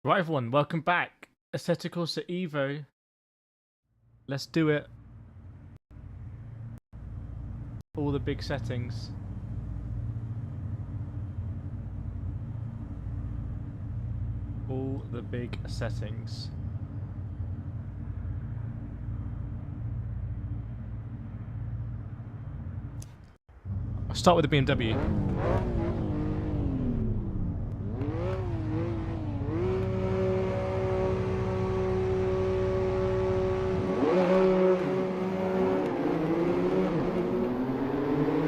Right, everyone, welcome back. Assetto Corsa EVO. Let's do it. All the big settings. All the big settings. I'll start with the BMW.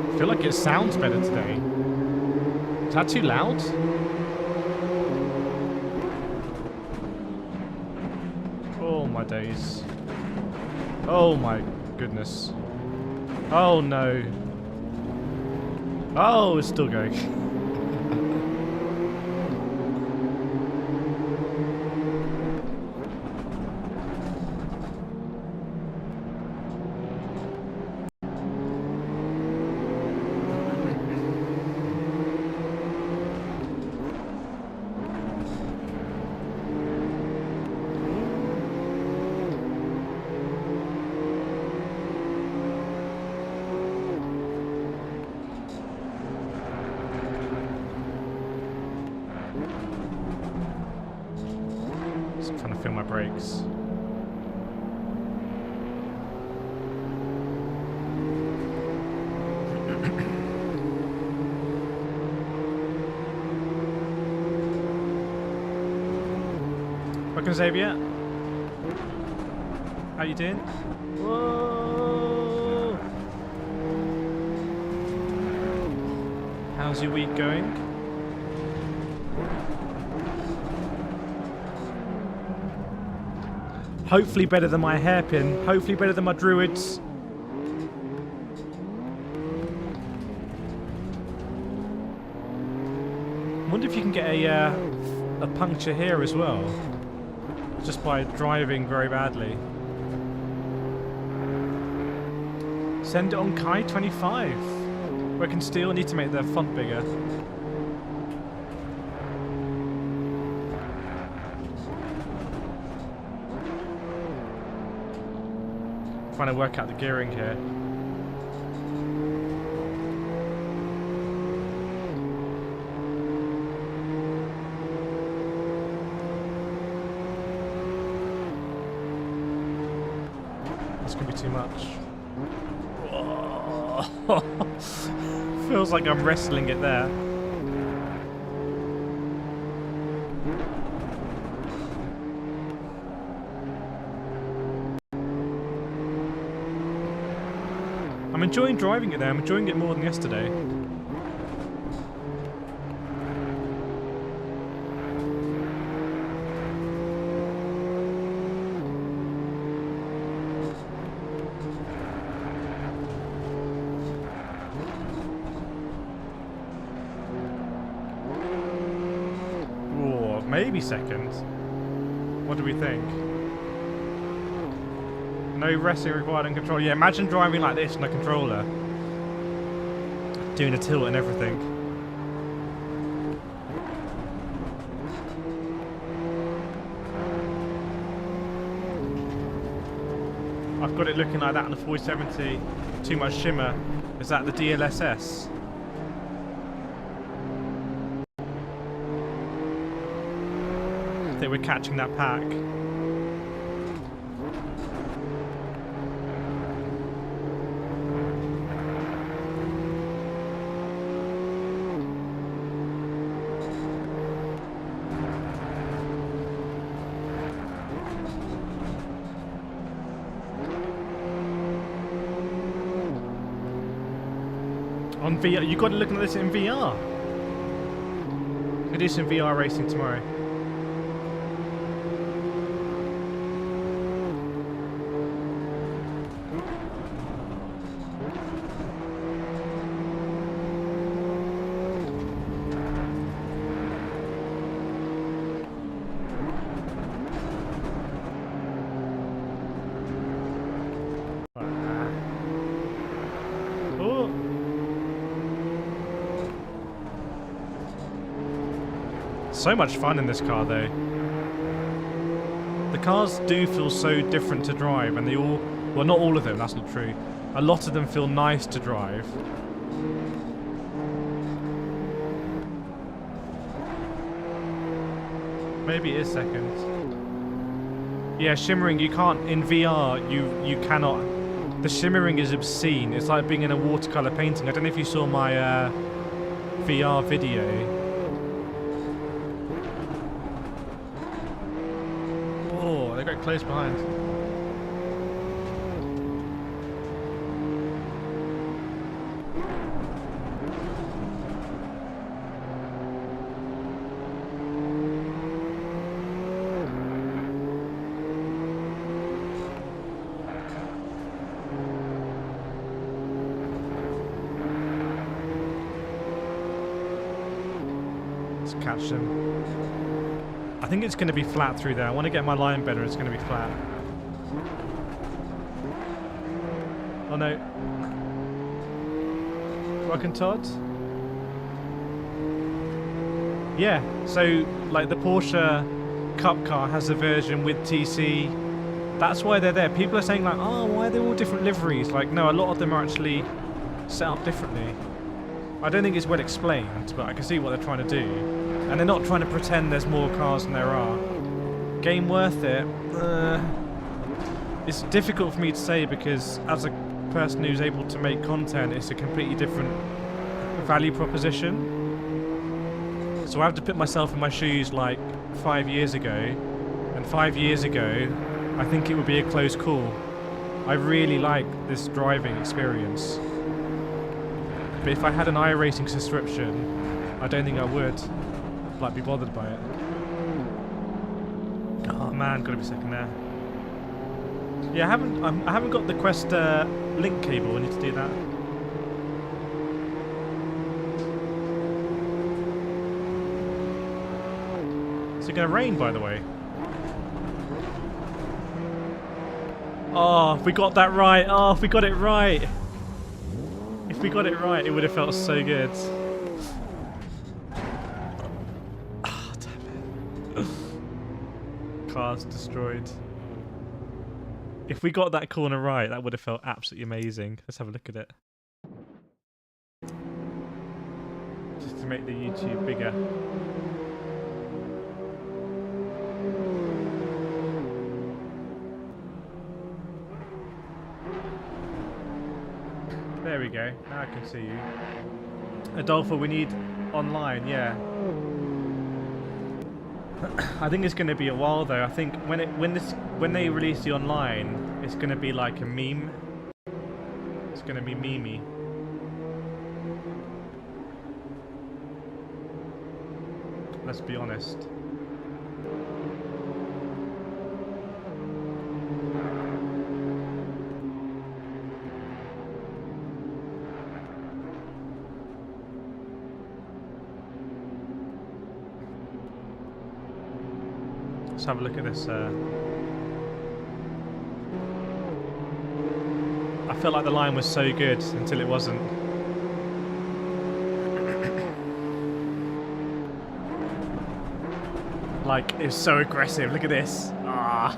I feel like it sounds better today. Is that too loud? Oh my days. Oh my goodness. Oh no. Oh, it's still going. Just trying to feel my brakes. Welcome, Xavier. How you doing? Whoa! How's your week going? Hopefully better than my hairpin. Hopefully better than my druids. I wonder if you can get a puncture here as well. Just by driving very badly. Send it on Kai 25. Working steel, need to make the font bigger. Trying to work out the gearing here. This could be too much. Feels like I'm wrestling it there. I'm enjoying driving it there. I'm enjoying it more than yesterday. Whoa, maybe second. What do we think? No resting required in control. Yeah, imagine driving like this on a controller. Doing a tilt and everything. I've got it looking like that on the 4070. Too much shimmer. Is that the DLSS? I think we're catching that pack. On VR, you got to look at this in VR. I'm gonna do some VR racing tomorrow. Oh. So much fun in this car though. The cars do feel so different to drive, and they all, well, not all of them, that's not true. A lot of them feel nice to drive. Maybe it is second. Yeah, shimmering, you can't, in VR, you cannot. The shimmering is obscene. It's like being in a watercolor painting. I don't know if you saw my VR video. Oh, they got close behind. Catch them. I think it's going to be flat through there. I want to get my line better. It's going to be flat. Oh no. Rockin' Todd? Yeah, so like the Porsche Cup car has a version with TC. That's why they're there. People are saying like, oh, why are they all different liveries? Like, no, a lot of them are actually set up differently. I don't think it's well explained, but I can see what they're trying to do. And they're not trying to pretend there's more cars than there are. Game worth it? It's difficult for me to say because as a person who's able to make content, it's a completely different value proposition. So I have to put myself in my shoes like 5 years ago. And 5 years ago, I think it would be a close call. I really like this driving experience. But if I had an iRacing subscription, I don't think I would. Like be bothered by it. Oh man, gotta be second there. Yeah, I haven't got the Quest link cable. I need to do that. Is it gonna rain, by the way? Oh, if we got that right. Oh, if we got it right. If we got it right, it would have felt so good. Cars destroyed. If we got that corner right, that would have felt absolutely amazing. Let's have a look at it. Just to make the YouTube bigger. There we go. Now I can see you. Adolfo, we need online, yeah. I think it's going to be a while though. I think when they release the online, it's going to be like a meme. It's going to be memey. Let's be honest. Let's have a look at this. I felt like the line was so good until it wasn't. Like, it's so aggressive. Look at this. Ah.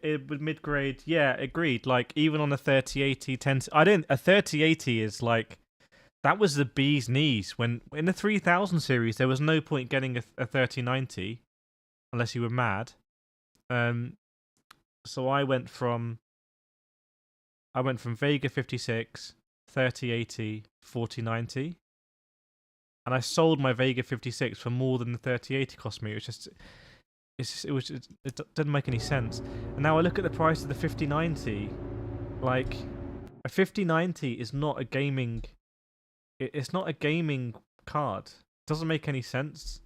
With mid-grade, yeah, agreed. Like, even on a 3080, a 3080 is like, that was the bee's knees. When in the 3000 series, there was no point getting a 3090 unless you were mad. So I went from Vega 56, 3080, 4090, and I sold my Vega 56 for more than the 3080 cost me. It didn't make any sense. And now I look at the price of the 5090, like a 5090 is not a gaming. It's not a gaming card. It doesn't make any sense.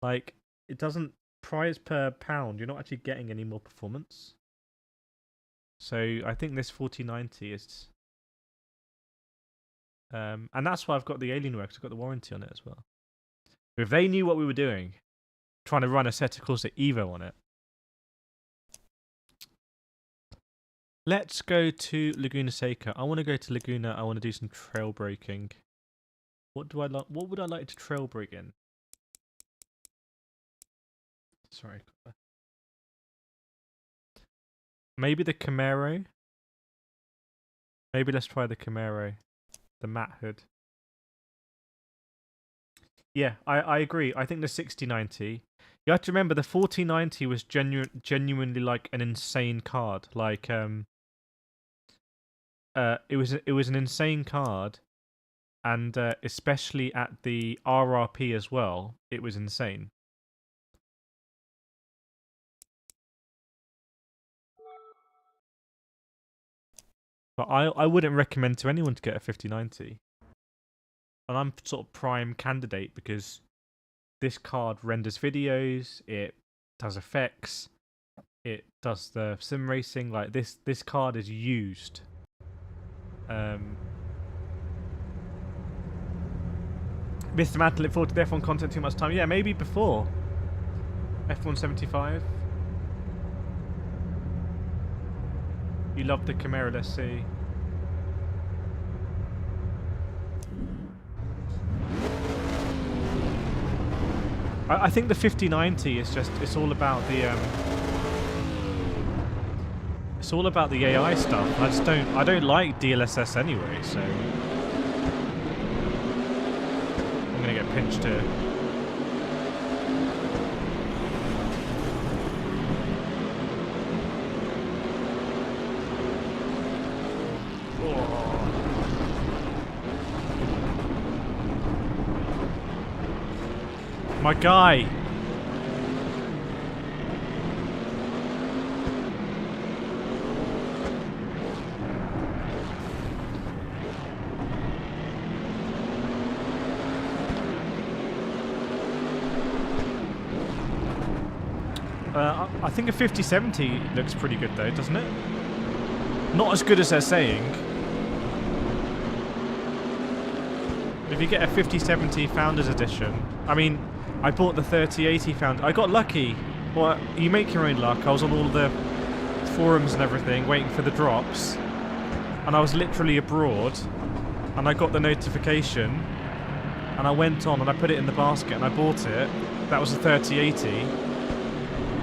Like, it doesn't, price per pound, you're not actually getting any more performance. So I think this 4090 is, and that's why I've got the Alienware, because I've got the warranty on it as well. If they knew what we were doing, trying to run Assetto Corsa EVO on it. Let's go to Laguna Seca. I want to go to Laguna. I want to do some trail braking. What would I like to trail brake in? Sorry. Maybe the Camaro. Maybe let's try the Camaro. The matte hood. Yeah, I agree. I think the 6090. You have to remember the 4090 was genuinely like an insane card. Like it was an insane card, and especially at the RRP as well, it was insane. But I wouldn't recommend to anyone to get a 5090. And I'm sort of prime candidate because this card renders videos, it does effects, it does the sim racing. Like this card is used. Mr. Mantle, look forward to the F1 content too much time. Yeah, maybe before F1 75. You love the Camaro, let's see. I think the 5090 is just, it's all about the AI stuff. I don't like DLSS anyway, so I'm gonna get pinched here. My guy! I think a 5070 looks pretty good though, doesn't it? Not as good as they're saying. If you get a 5070 Founders Edition, I mean, I bought the 3080 Founder. I got lucky. Well, you make your own luck. I was on all the forums and everything, waiting for the drops, and I was literally abroad, and I got the notification, and I went on and I put it in the basket and I bought it. That was a 3080,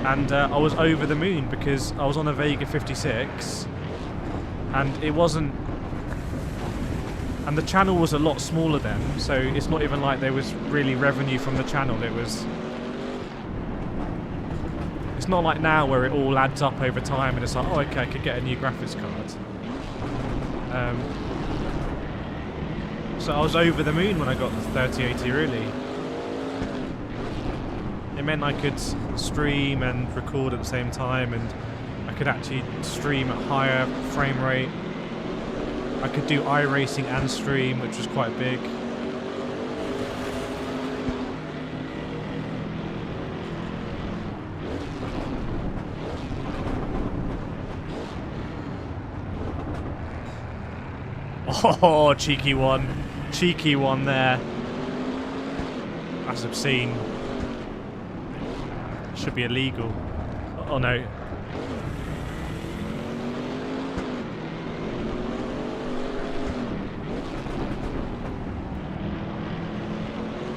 and I was over the moon because I was on a Vega 56, and it wasn't. And the channel was a lot smaller then, so it's not even like there was really revenue from the channel. It's not like now where it all adds up over time and it's like, oh, okay, I could get a new graphics card. So I was over the moon when I got the 3080, really. It meant I could stream and record at the same time, and I could actually stream at higher frame rate. I could do iRacing and stream, which was quite big. Oh, cheeky one. Cheeky one there. That's obscene. Should be illegal. Oh no.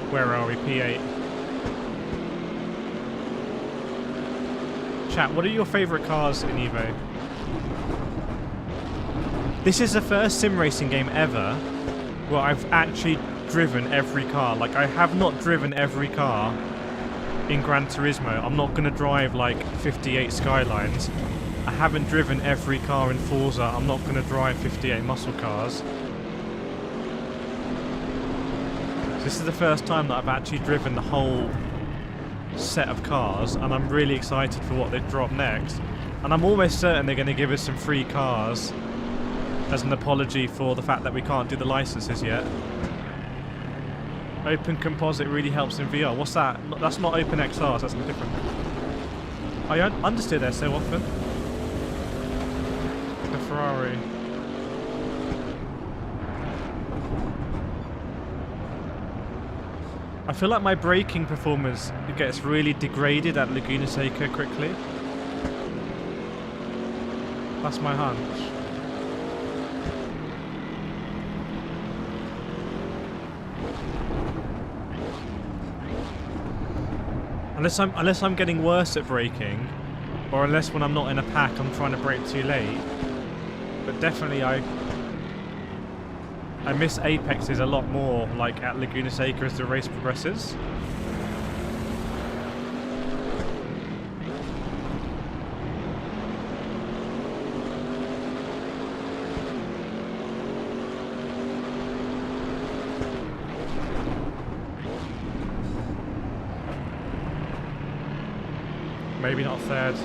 Where are we? P8. Chat, what are your favourite cars in EVO? This is the first sim racing game ever where I've actually driven every car. Like, I have not driven every car in Gran Turismo. I'm not going to drive like 58 Skylines. I haven't driven every car in Forza. I'm not going to drive 58 muscle cars. This is the first time that I've actually driven the whole set of cars, and I'm really excited for what they drop next. And I'm almost certain they're going to give us some free cars as an apology for the fact that we can't do the licenses yet. Open Composite really helps in VR. What's that? That's not Open XR, that's something different. I understeer there so often. The Ferrari. I feel like my braking performance gets really degraded at Laguna Seca quickly. That's my hunch. Unless I'm getting worse at braking, or unless when I'm not in a pack I'm trying to brake too late. But definitely I miss apexes a lot more, like at Laguna Seca as the race progresses. Maybe not third.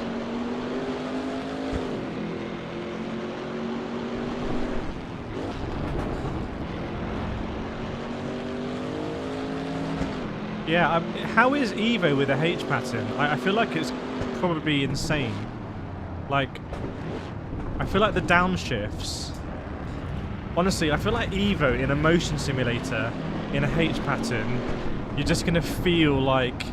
Yeah, how is EVO with a H pattern? I feel like it's probably insane. Like, I feel like the downshifts... Honestly, I feel like EVO in a motion simulator in a H pattern, you're just going to feel like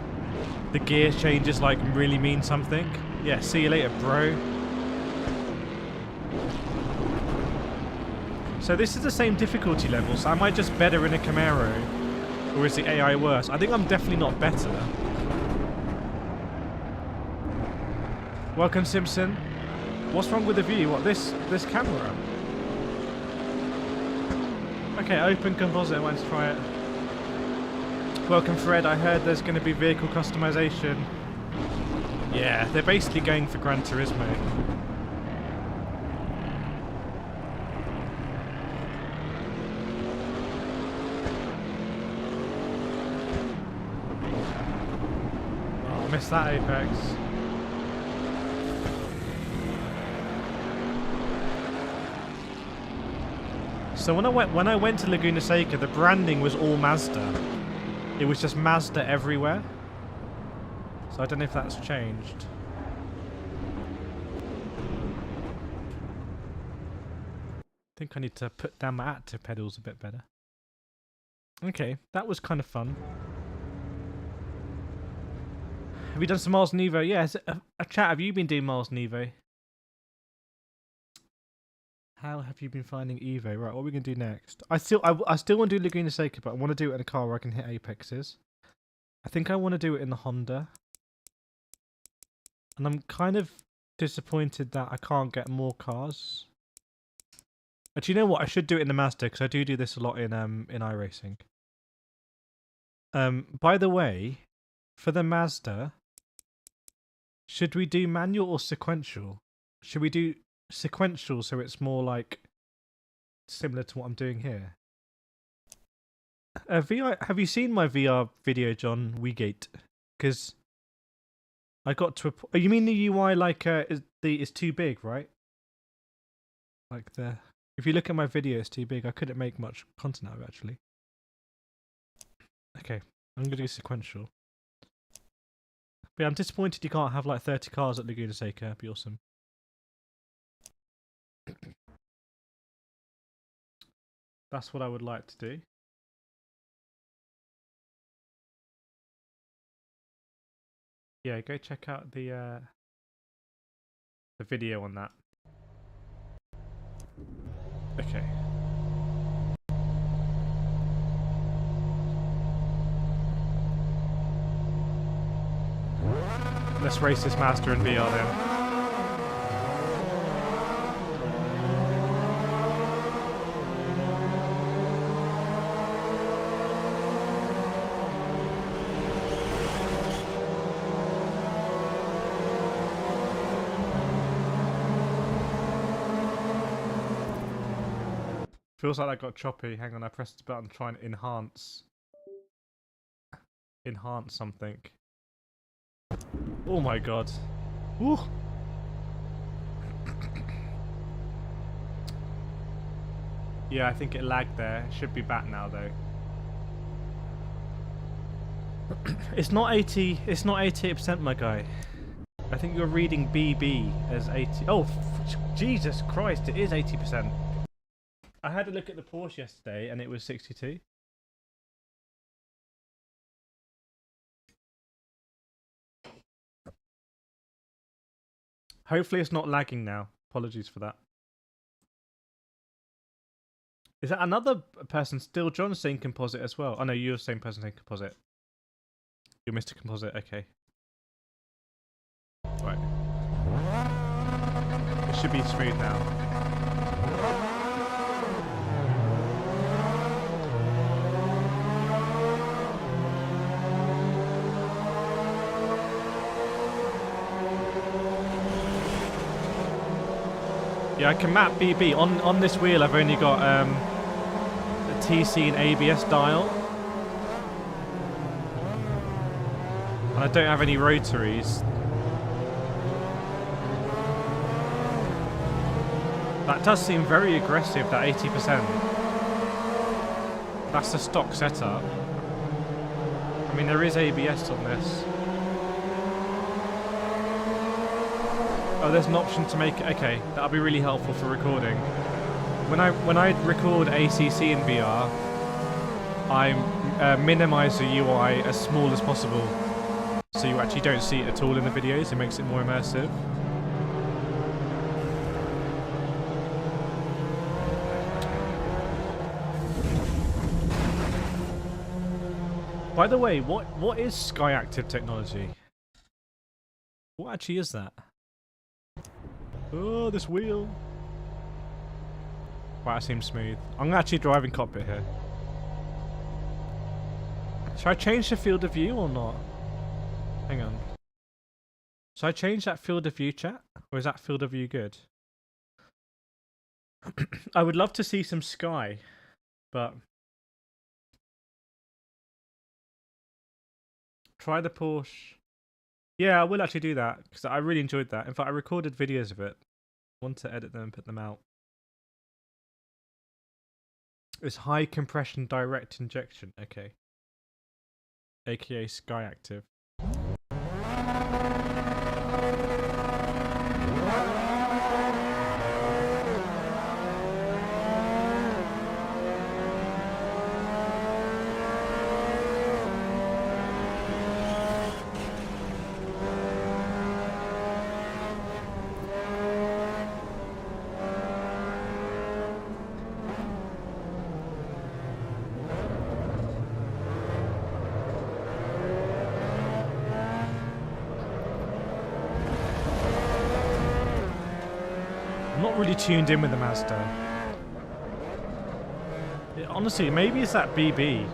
the gear changes like really mean something. Yeah, see you later, bro. So this is the same difficulty level, so am I just better in a Camaro? Or is the AI worse? I think I'm definitely not better. Welcome, Simpson. What's wrong with the view? What, this camera? Okay, open composite. Let's try it. Welcome, Fred. I heard there's going to be vehicle customization. Yeah, they're basically going for Gran Turismo. Missed that apex. So when I went to Laguna Seca, the branding was all Mazda. It was just Mazda everywhere. So I don't know if that's changed. I think I need to put down my active pedals a bit better. Okay, that was kind of fun. Have you done some miles in EVO? Yes, a chat. Have you been doing miles in EVO? How have you been finding EVO? Right, what are we gonna do next? I still want to do Laguna Seca, but I want to do it in a car where I can hit apexes. I think I want to do it in the Honda, and I'm kind of disappointed that I can't get more cars. But you know what? I should do it in the Mazda because I do this a lot in iRacing. By the way, for the Mazda, should we do manual or sequential? Should we do sequential so it's more like similar to what I'm doing here? VR, have you seen my VR video, John Weegate? Because I got to a... Oh, you mean the UI like is too big, right? Like if you look at my video, it's too big. I couldn't make much content out of it, actually. Okay, I'm going to do sequential. But yeah, I'm disappointed you can't have like 30 cars at Laguna Seca. That'd be awesome. That's what I would like to do. Yeah, go check out the video on that. Okay. Let's race this Mazda in VR then. Feels like that got choppy. Hang on, I pressed the button to try and enhance something. Oh my god. Woo. Yeah, I think it lagged there. It should be back now though. It's not 80, it's not 88%, my guy. I think you're reading BB as 80. Oh, Jesus Christ, it is 80%. I had a look at the Porsche yesterday and it was 62. Hopefully it's not lagging now. Apologies for that. Is that another person still? John saying composite as well? Oh no, you're the same person saying composite. You're Mr. Composite, okay. Right. It should be smooth now. Yeah, I can map BB. On this wheel, I've only got a TC and ABS dial. And I don't have any rotaries. That does seem very aggressive, that 80%. That's the stock setup. I mean, there is ABS on this. Oh, there's an option to make it. Okay, that'll be really helpful for recording. When I record ACC in VR, I minimize the UI as small as possible, so you actually don't see it at all in the videos. It makes it more immersive. By the way, what is Sky Active technology? What actually is that? Oh, this wheel. Wow, that seems smooth. I'm actually driving cockpit here. Should I change the field of view or not? Hang on. Should I change that field of view, chat? Or is that field of view good? I would love to see some sky, but... Try the Porsche. Yeah, I will actually do that, because I really enjoyed that. In fact, I recorded videos of it. I want to edit them and put them out. It's high compression direct injection. Okay. AKA Sky Active. Really tuned in with the Mazda. Honestly, maybe it's that BB.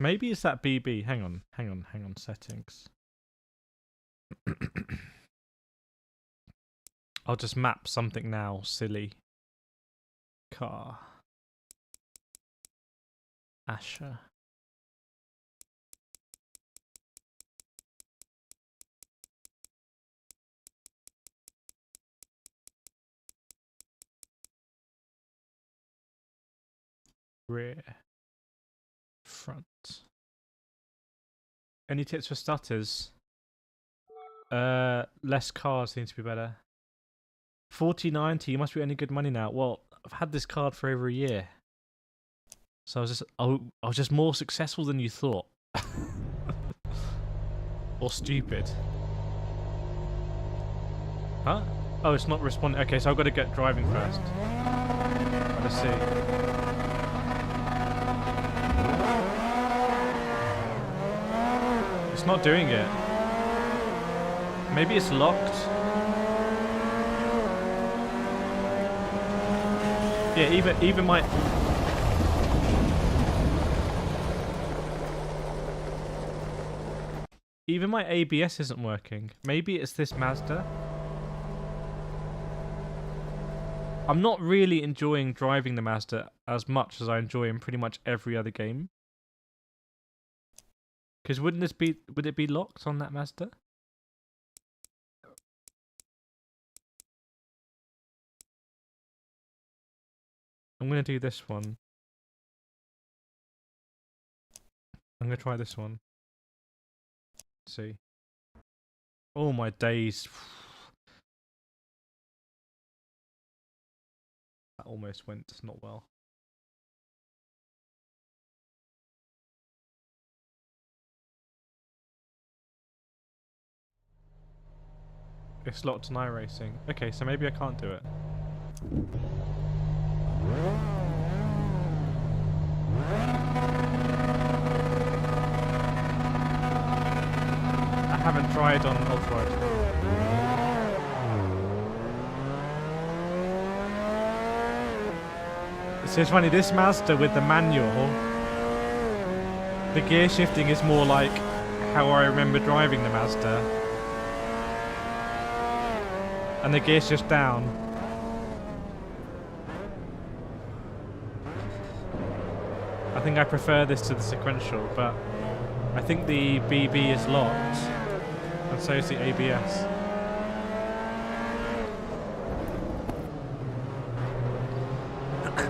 Maybe it's that BB. Hang on. Settings. I'll just map something now. Silly. Car. Asher. Rear, front. Any tips for stutters? Less cars seems to be better. 4090, you must be earning good money now. Well, I've had this card for over a year, so I was just more successful than you thought, or stupid. Huh? Oh, it's not responding. Okay, so I've got to get driving first. Let's see. It's not doing it. Maybe it's locked. Yeah, even my ABS isn't working. Maybe it's this Mazda. I'm not really enjoying driving the Mazda as much as I enjoy in pretty much every other game. Because would it be locked on that Mazda? I'm going to do this one. I'm going to try this one. Let's see. Oh my days. That almost went not well. It's locked on iRacing. Okay, so maybe I can't do it. haven't tried on off-road. So it's funny, this Mazda with the manual, the gear shifting is more like how I remember driving the Mazda. And the gear shift's down. I think I prefer this to the sequential, but I think the BB is locked, and so is the ABS.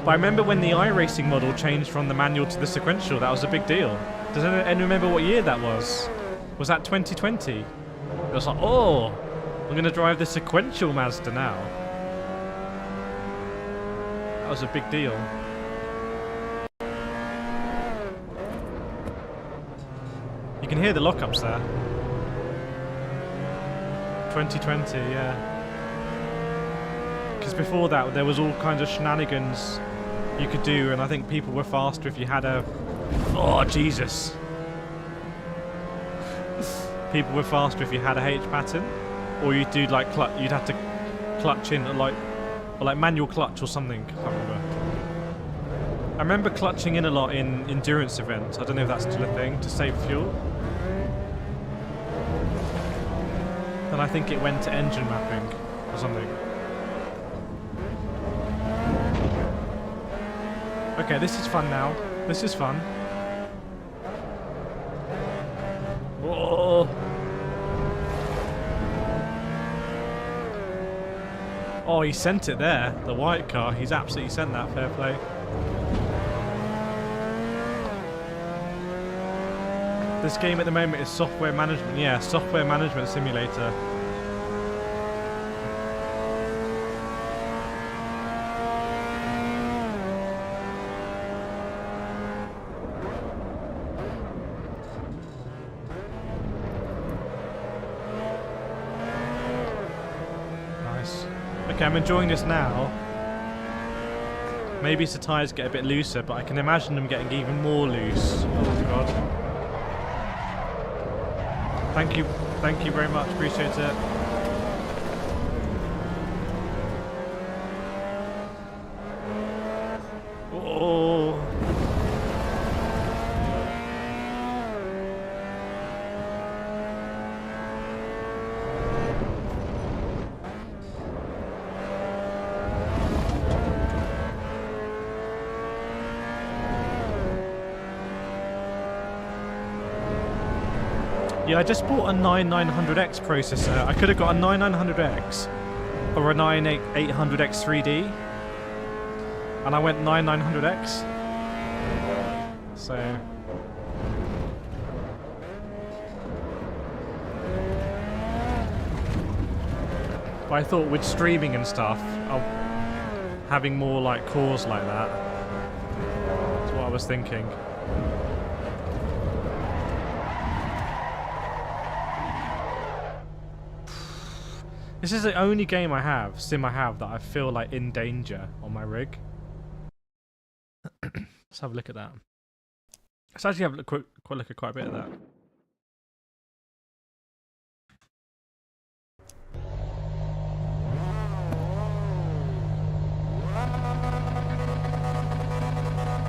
But I remember when the iRacing model changed from the manual to the sequential, that was a big deal. Does anyone remember what year that was? Was that 2020? It was like, oh, I'm going to drive the sequential Mazda now. That was a big deal. You can hear the lockups there. 2020, yeah. Because before that, there was all kinds of shenanigans you could do, and I think people were faster if you had a... Oh, Jesus. People were faster if you had a H pattern, or you'd do like you'd have to clutch in, or like manual clutch or something. I can't remember. I remember clutching in a lot in endurance events. I don't know if that's still a thing, to save fuel. Then I think it went to engine mapping or something. Okay, this is fun now. This is fun. Whoa. Oh, he sent it there. The white car. He's absolutely sent that. Fair play. This game at the moment is software management. Yeah, software management simulator. Nice. Okay, I'm enjoying this now. Maybe the tyres get a bit looser, but I can imagine them getting even more loose. Oh god. Thank you very much, appreciate it. Oh. Yeah, I just bought a 9900X processor. I could have got a 9900X or a 9800X 3D, and I went 9900X. So but I thought with streaming and stuff, having more like cores like that. That's what I was thinking. This is the only game I have, sim I have, that I feel like in danger on my rig. Let's have a look at that. Let's actually have a quick look at quite a bit of that.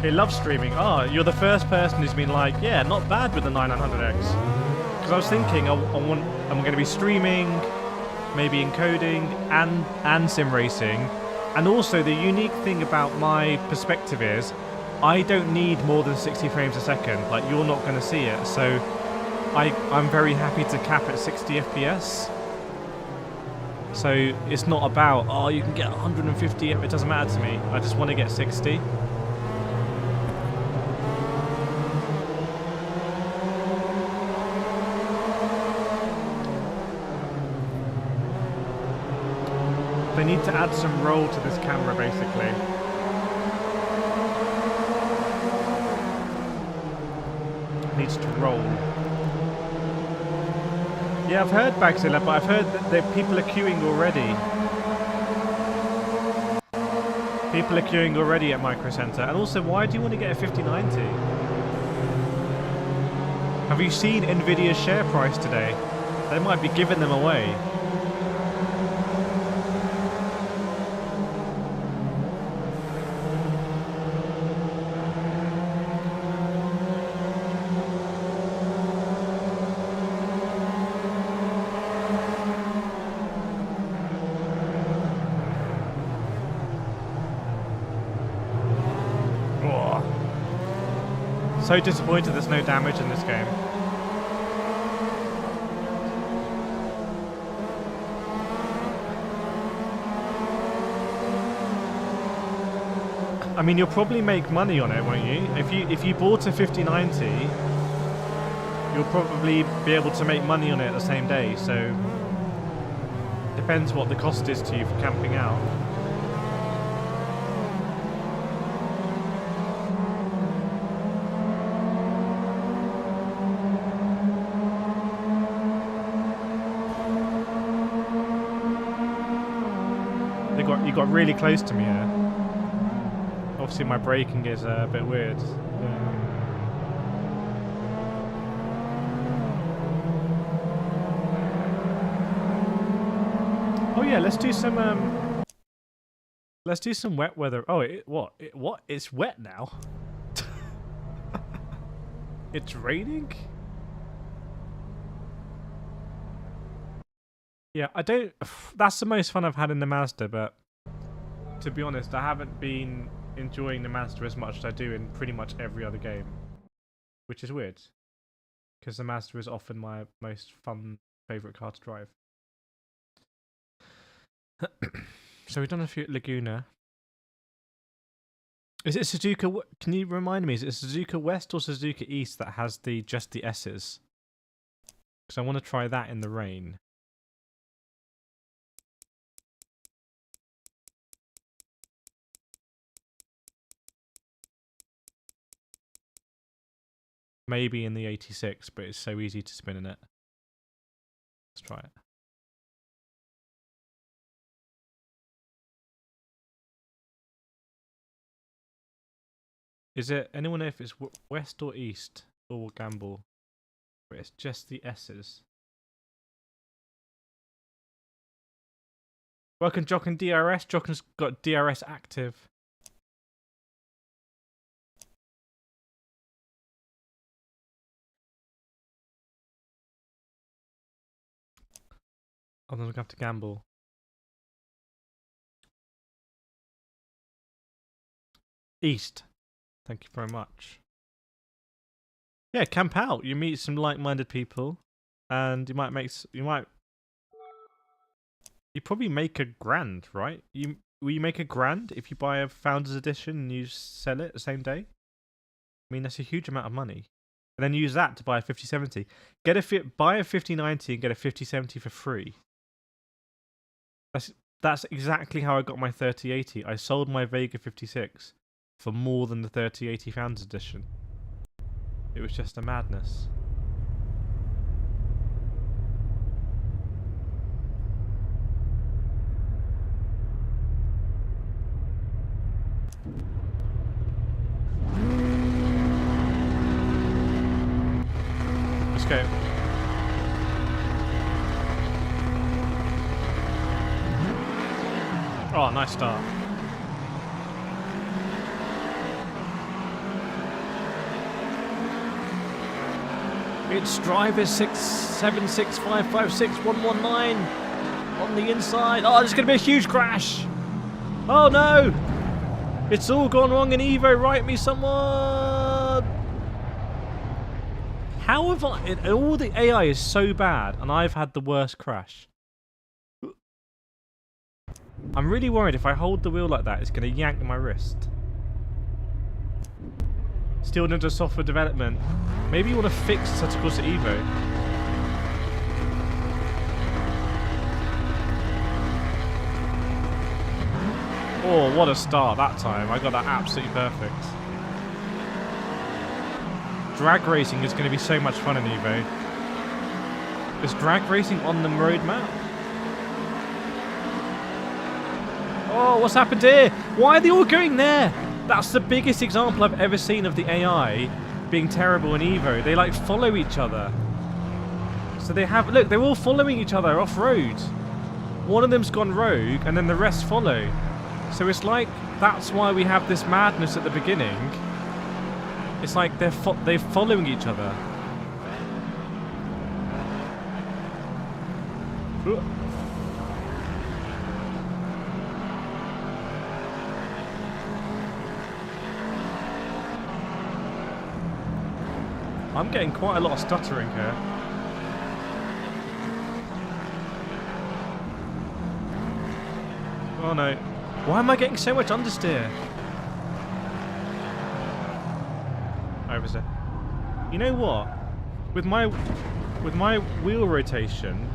He loves streaming. Oh, you're the first person who's been like, yeah, not bad with the 9900X. Because I was thinking, I'm going to be streaming, maybe encoding and sim racing. And also the unique thing about my perspective is I don't need more than 60 frames a second. Like, you're not going to see it. So I'm very happy to cap at 60 FPS. So it's not about, oh, you can get 150, it doesn't matter to me. I just want to get 60. They need to add some roll to this camera, basically. It needs to roll. Yeah, I've heard Bagzilla, but I've heard that people are queuing already. People are queuing already at Micro Center. And also, why do you want to get a 5090? Have you seen Nvidia's share price today? They might be giving them away. So disappointed there's no damage in this game. I mean, you'll probably make money on it, won't you? If you bought a 5090, you'll probably be able to make money on it the same day. So depends what the cost is to you for camping out. You got really close to me here. Obviously my braking is a bit weird. Oh yeah, let's do some wet weather. Oh, what? It's wet now. It's raining? Yeah, I don't... That's the most fun I've had in the Mazda, but to be honest, I haven't been enjoying the Mazda as much as I do in pretty much every other game. Which is weird, because the Mazda is often my most fun, favourite car to drive. So we've done a few at Laguna. Is it Suzuka... Can you remind me, is it Suzuka West or Suzuka East that has just the S's? Because I want to try that in the rain. Maybe in the 86, but it's so easy to spin in it. Let's try it. Is it anyone know if it's west or east? Or gamble? But it's just the S's. Welcome Jock and DRS. Jock's got DRS active. I'm going to have to gamble. East. Thank you very much. Yeah, camp out. You meet some like-minded people, and you probably make $1,000, right? Will you make $1,000 if you buy a Founders Edition and you sell it the same day? I mean, that's a huge amount of money. And then use that to buy a 5070. Buy a 5090 and get a 5070 for free. That's exactly how I got my 3080. I sold my Vega 56 for more than the 3080 Founders Edition. It was just a madness. Let's go. Oh, nice start. It's driver 676556119 on the inside. Oh, there's going to be a huge crash. Oh no! It's all gone wrong in EVO. Write me someone. How have I... All the AI is so bad and I've had the worst crash. I'm really worried if I hold the wheel like that, it's going to yank my wrist. Still under software development. Maybe you want to fix Assetto Corsa EVO. Oh, what a start that time. I got that absolutely perfect. Drag racing is going to be so much fun in EVO. Is drag racing on the roadmap? Oh, what's happened here? Why are they all going there? That's the biggest example I've ever seen of the AI being terrible in EVO. They like follow each other. So they have, look, they're all following each other off-road. One of them's gone rogue, and then the rest follow. So it's like, that's why we have this madness at the beginning. It's like they're following each other. I'm getting quite a lot of stuttering here. Oh no. Why am I getting so much understeer? Over there. You know what? With my wheel rotation,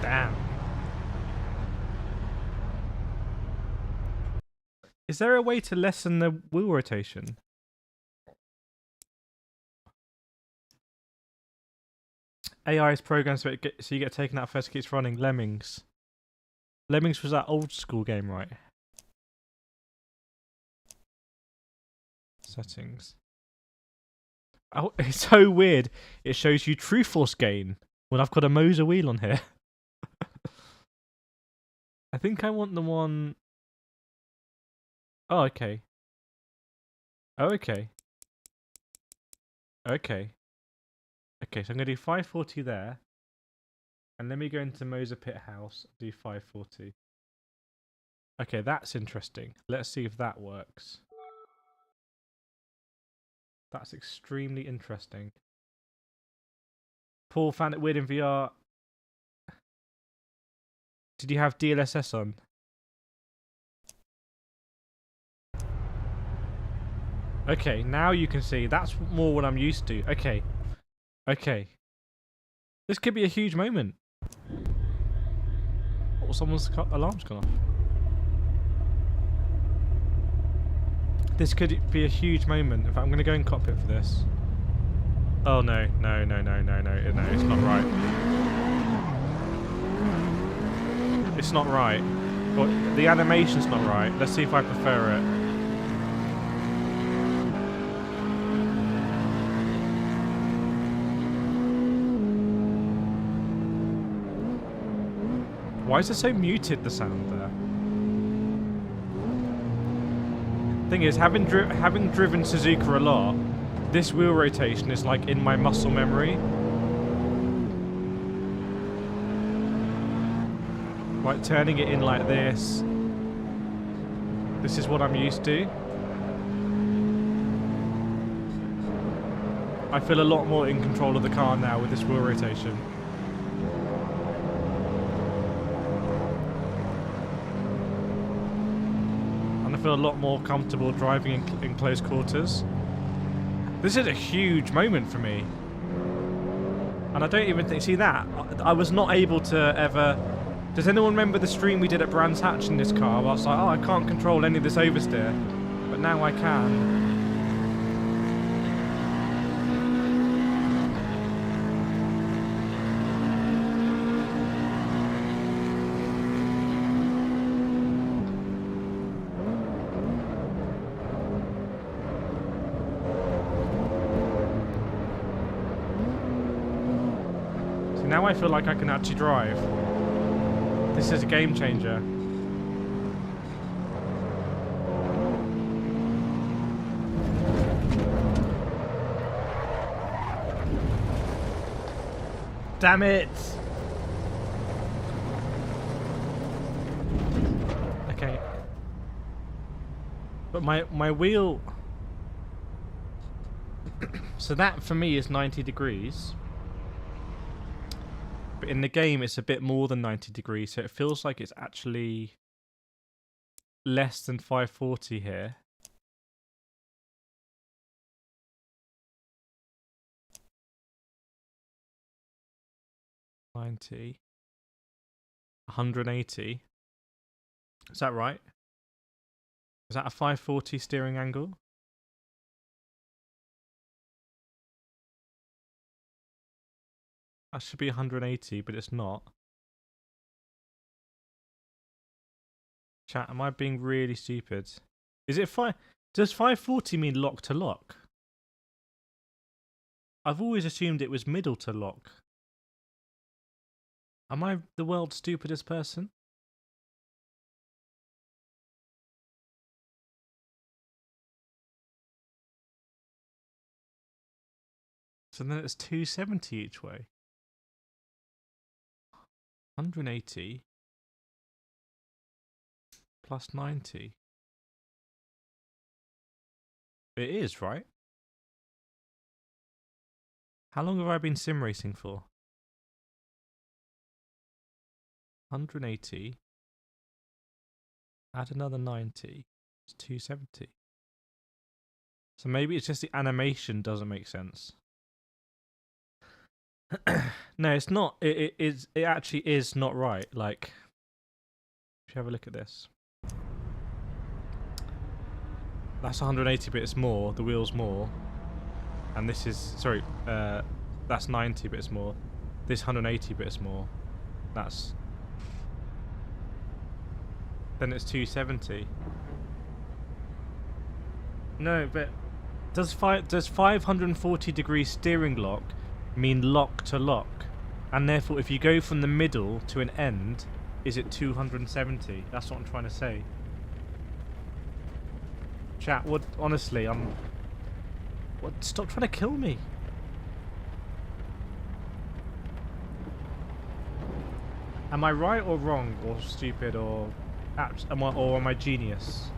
damn. Is there a way to lessen the wheel rotation? AI is programmed so you get taken out first, it keeps running. Lemmings. Lemmings was that old school game, right? Settings. Oh, it's so weird. It shows you true force gain when I've got a Moser wheel on here. I think I want the one... Oh, okay. Oh, okay. Okay. Okay, so I'm going to do 540 there. And let me go into Moser Pit House, do 540. Okay, that's interesting. Let's see if that works. That's extremely interesting. Paul found it weird in VR. Did you have DLSS on? Okay, now you can see. That's more what I'm used to. Okay. Okay. This could be a huge moment. Or someone's alarm's gone off. This could be a huge moment. In fact, I'm going to go in cockpit for this. Oh no, no, no, no, no, no, no, it's not right. It's not right. Well, the animation's not right. Let's see if I prefer it. Why is it so muted, the sound there? Thing is, having driven Suzuka a lot, this wheel rotation is like in my muscle memory. Like turning it in like this. This is what I'm used to. I feel a lot more in control of the car now with this wheel rotation. I feel a lot more comfortable driving in close quarters. This is a huge moment for me. And I don't even think... See that? I was not able to ever... Does anyone remember the stream we did at Brands Hatch in this car? I was like, oh, I can't control any of this oversteer. But now I can. Now I feel like I can actually drive. This is a game changer. Damn it! Okay. But my wheel... So that for me is 90 degrees. But in the game, it's a bit more than 90 degrees, so it feels like it's actually less than 540 here. $90. 180. Is that right? Is that a 540 steering angle? That should be 180, but it's not. Chat, am I being really stupid? Is it fine? Does 540 mean lock to lock? I've always assumed it was middle to lock. Am I the world's stupidest person? So then it's 270 each way. 180 plus 90. It is, right? How long have I been sim racing for? 180. Add another 90. It's 270. So maybe it's just the animation doesn't make sense. No, it's not. It actually is not right. Like, if you have a look at this, that's 180 bits more. The wheel's more, and this is that's 90 bits more. This 180 bits more. That's then it's 270. No, but does 540 degree steering lock mean lock to lock? And therefore, if you go from the middle to an end, is it 270? That's what I'm trying to say. Chat, what? Honestly, what? Stop trying to kill me. Am I right or wrong or stupid or am I genius?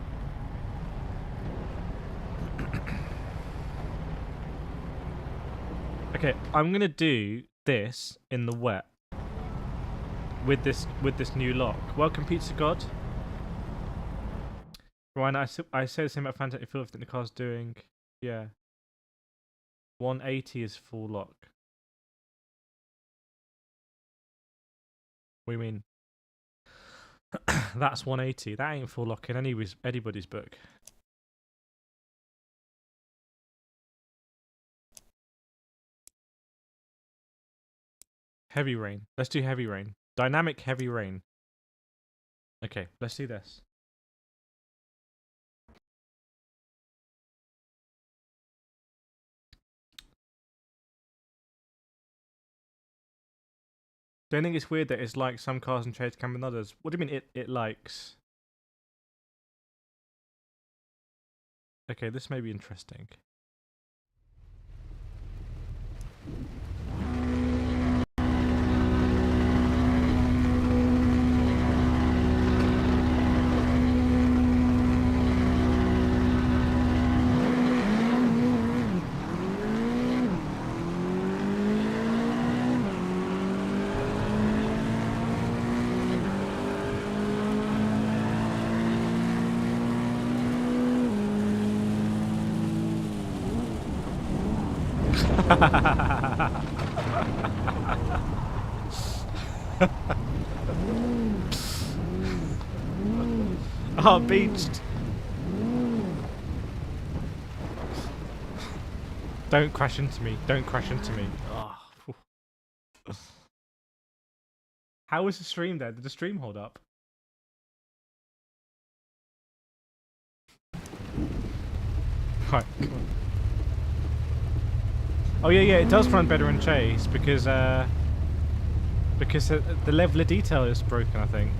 Okay, I'm gonna do this in the wet with this new lock. Welcome, Pizza God. Ryan, I say the same about Fanatec. Feel everything the car's doing. Yeah. 180 is full lock. What do you mean? That's 180. That ain't full lock in anybody's book. Heavy rain. Let's do heavy rain. Dynamic heavy rain. Okay, let's do this. Don't think it's weird that it's like some cars and trades come with others. What do you mean it likes? Okay, this may be interesting. Oh, beached. Don't crash into me. Don't crash into me. Oh. How was the stream there? Did the stream hold up? Right, come on. Oh yeah, it does run better in chase because the level of detail is broken, I think.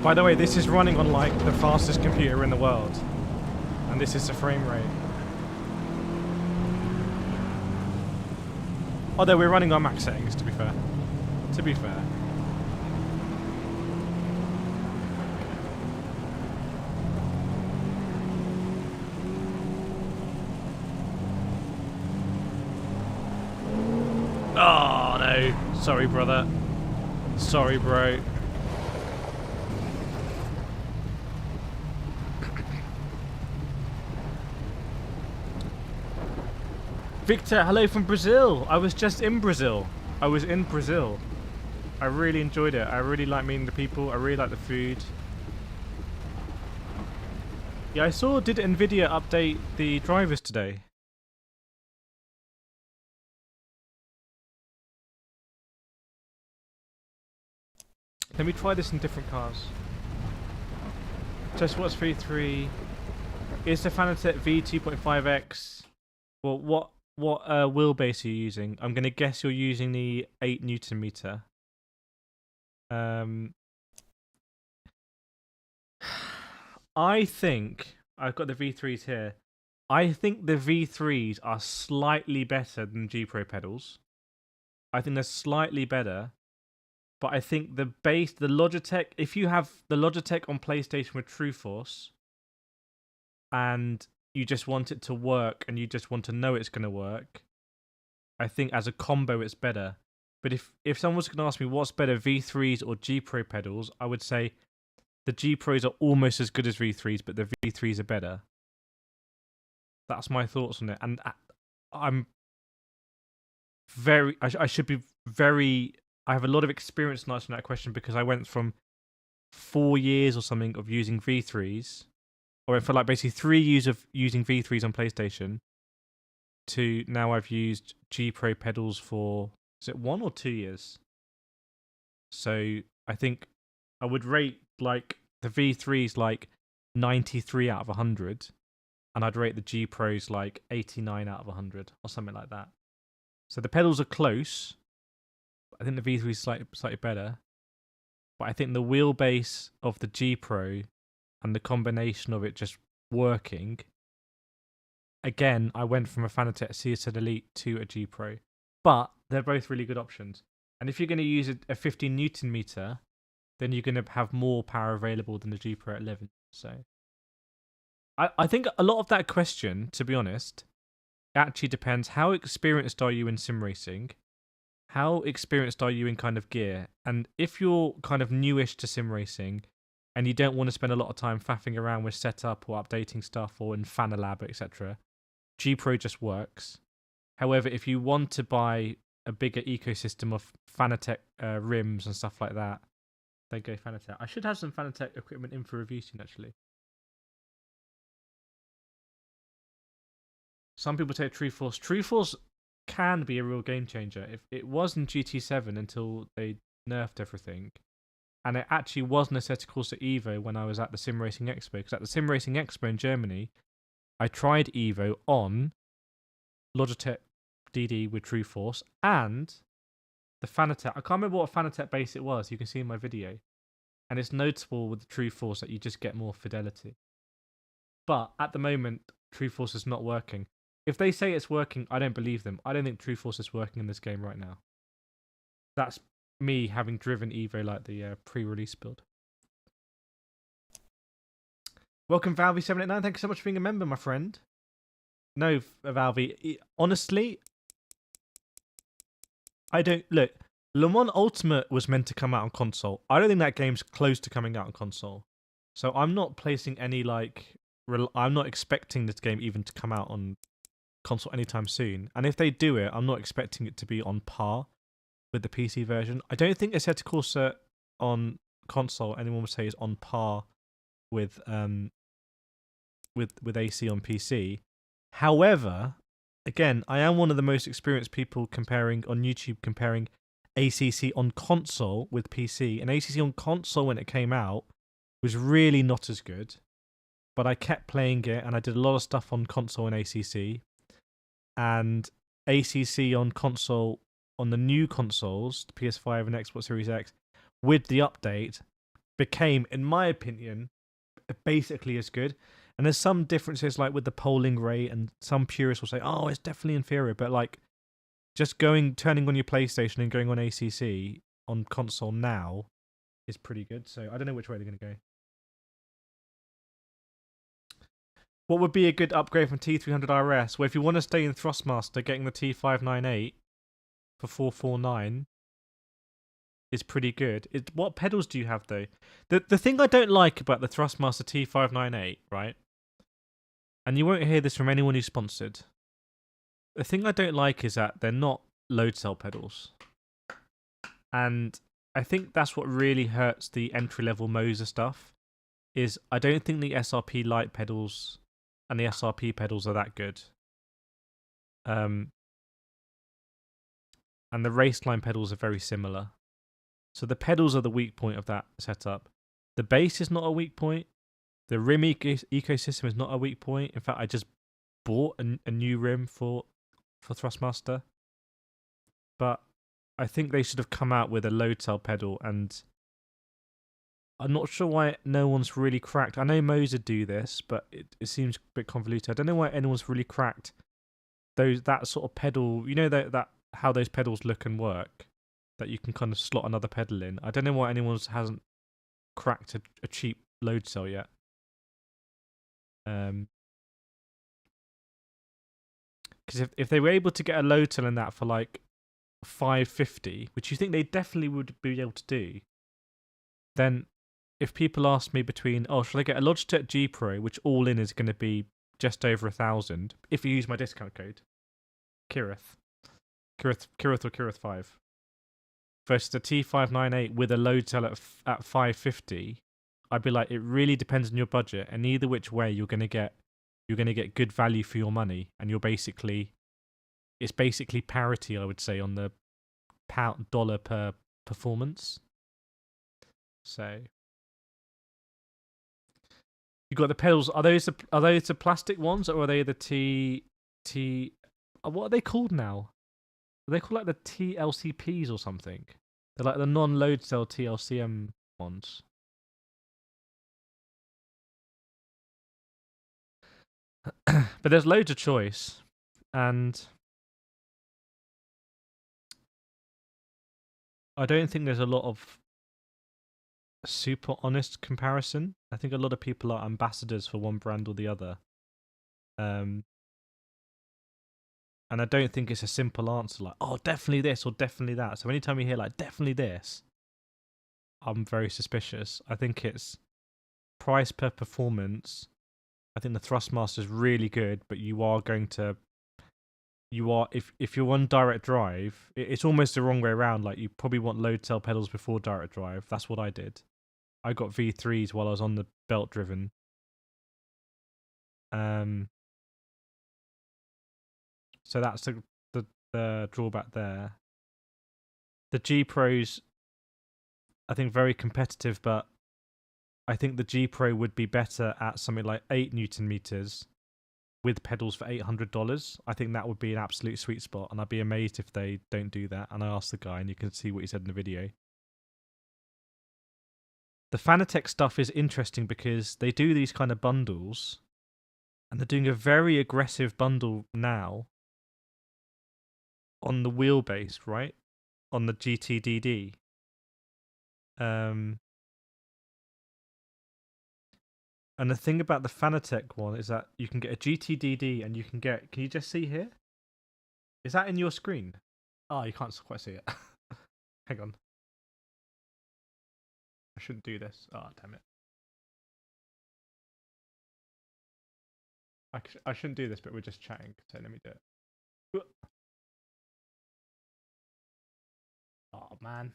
By the way, this is running on like the fastest computer in the world, and this is the frame rate. Although we're running on max settings, to be fair. To be fair. Sorry, brother. Sorry, bro. Victor, hello from Brazil. I was just in Brazil. I was in Brazil. I really enjoyed it. I really like meeting the people. I really like the food. Yeah, I saw, did NVIDIA update the drivers today? Let me try this in different cars. Just what's V3? Is the Fanatec V2.5X? Well, what wheelbase are you using? I'm going to guess you're using the 8 Newton meter. I think I've got the V3s here. I think the V3s are slightly better than G Pro pedals. I think they're slightly better. But I think the Logitech, if you have the Logitech on PlayStation with TrueForce and you just want it to work and you just want to know it's going to work, I think as a combo it's better. But if someone's going to ask me what's better, V3s or G Pro pedals, I would say the G Pros are almost as good as V3s, but the V3s are better. That's my thoughts on it. And I'm very, I should be very, I have a lot of experience in answering that question because I went from 4 years or something of using V3s, or for like basically 3 years of using V3s on PlayStation, to now I've used G Pro pedals for, is it 1 or 2 years? So I think I would rate like the V3s like 93 out of 100, and I'd rate the G Pros like 89 out of 100 or something like that. So the pedals are close. I think the V3 is slightly better, but I think the wheelbase of the G Pro and the combination of it just working. Again, I went from a Fanatec CSL Elite to a G Pro, but they're both really good options. And if you're going to use a 15 Newton meter, then you're going to have more power available than the G Pro 11. So I think a lot of that question, to be honest, actually depends how experienced are you in sim racing. How experienced are you in kind of gear? And if you're kind of newish to sim racing and you don't want to spend a lot of time faffing around with setup or updating stuff or in Fanalab, etc., G Pro just works. However, if you want to buy a bigger ecosystem of Fanatec rims and stuff like that, then go Fanatec. I should have some Fanatec equipment in for review soon, actually. Some people take TrueForce. TrueForce can be a real game changer. If it was in GT7 until they nerfed everything, and it actually was an Assetto Corsa EVO when I was at the Sim Racing Expo. Because at the Sim Racing Expo in Germany, I tried EVO on Logitech DD with TrueForce and the Fanatec. I can't remember what Fanatec base it was. You can see in my video, and it's notable with the TrueForce that you just get more fidelity. But at the moment, TrueForce is not working. If they say it's working, I don't believe them. I don't think TrueForce is working in this game right now. That's me having driven EVO like the pre-release build. Welcome, Valvey789. Thank you so much for being a member, my friend. No, Valvey. Honestly, I don't... Look, Le Mans Ultimate was meant to come out on console. I don't think that game's close to coming out on console. So I'm not placing any, like... I'm not expecting this game even to come out on console anytime soon. And if they do it, I'm not expecting it to be on par with the PC version. I don't think Assetto Corsa on console, anyone would say, is on par with AC on PC. However, again, I am one of the most experienced people comparing on YouTube, comparing ACC on console with PC. And ACC on console when it came out was really not as good. But I kept playing it, and I did a lot of stuff on console and ACC. And ACC on console, on the new consoles, the PS5 and Xbox Series X, with the update, became, in my opinion, basically as good. And there's some differences, like with the polling rate, and some purists will say, oh, it's definitely inferior. But like, just turning on your PlayStation and going on ACC on console now is pretty good. So I don't know which way they're going to go. What would be a good upgrade from T300 RS? Well, if you want to stay in Thrustmaster, getting the T598 for 449 is pretty good. What pedals do you have though? The thing I don't like about the Thrustmaster T598, right? And you won't hear this from anyone who's sponsored. The thing I don't like is that they're not load cell pedals. And I think that's what really hurts the entry-level Moser stuff, is I don't think the SRP light pedals and the SRP pedals are that good. And the Raceline pedals are very similar. So the pedals are the weak point of that setup. The bass is not a weak point. The rim ecosystem is not a weak point. In fact, I just bought a new rim for Thrustmaster. But I think they should have come out with a load cell pedal, and I'm not sure why no one's really cracked. I know Moser do this, but it seems a bit convoluted. I don't know why anyone's really cracked that sort of pedal. You know that how those pedals look and work, that you can kind of slot another pedal in. I don't know why anyone hasn't cracked a cheap load cell yet. Because if they were able to get a load cell in that for like $550, which you think they definitely would be able to do, then if people ask me between, should I get a Logitech G Pro, which all in is going to be just over $1,000, if you use my discount code, Kireth or Kireth5, versus the T598 with a load cell at $550, I'd be like, it really depends on your budget, and either which way you're going to get good value for your money, and it's basically parity, I would say, on the dollar per performance. So you got the pedals. Are those the plastic ones, or are they the T? What are they called now? Are they called like the TLCPs or something? They're like the non-load cell TLCM ones. But there's loads of choice, and I don't think there's a lot of super honest comparison. I think a lot of people are ambassadors for one brand or the other. And I don't think it's a simple answer like, definitely this or definitely that. So anytime you hear like, definitely this, I'm very suspicious. I think it's price per performance. I think the Thrustmaster is really good, but if you're on direct drive, it's almost the wrong way around. Like, you probably want load cell pedals before direct drive. That's what I did. I got V3s while I was on the belt driven. So that's the drawback there. The G Pros, I think, very competitive, but I think the G Pro would be better at something like 8 Newton meters with pedals for $800. I think that would be an absolute sweet spot, and I'd be amazed if they don't do that. And I asked the guy, and you can see what he said in the video. The Fanatec stuff is interesting because they do these kind of bundles, and they're doing a very aggressive bundle now on the wheelbase, right? On the GTDD. And the thing about the Fanatec one is that you can get a GTDD, and can you just see here? Is that in your screen? Oh, you can't quite see it. Hang on. I shouldn't do this. Oh, damn it. I shouldn't do this, but we're just chatting, so let me do it. Oh, man.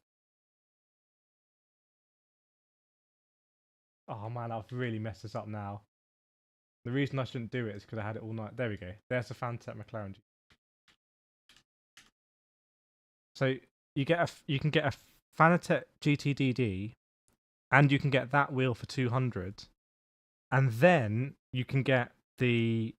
Oh, man, I've really messed this up now. The reason I shouldn't do it is because I had it all night. There we go. There's the Fanatec McLaren. So you can get a Fanatec GTDD, and you can get that wheel for $200, and then you can get the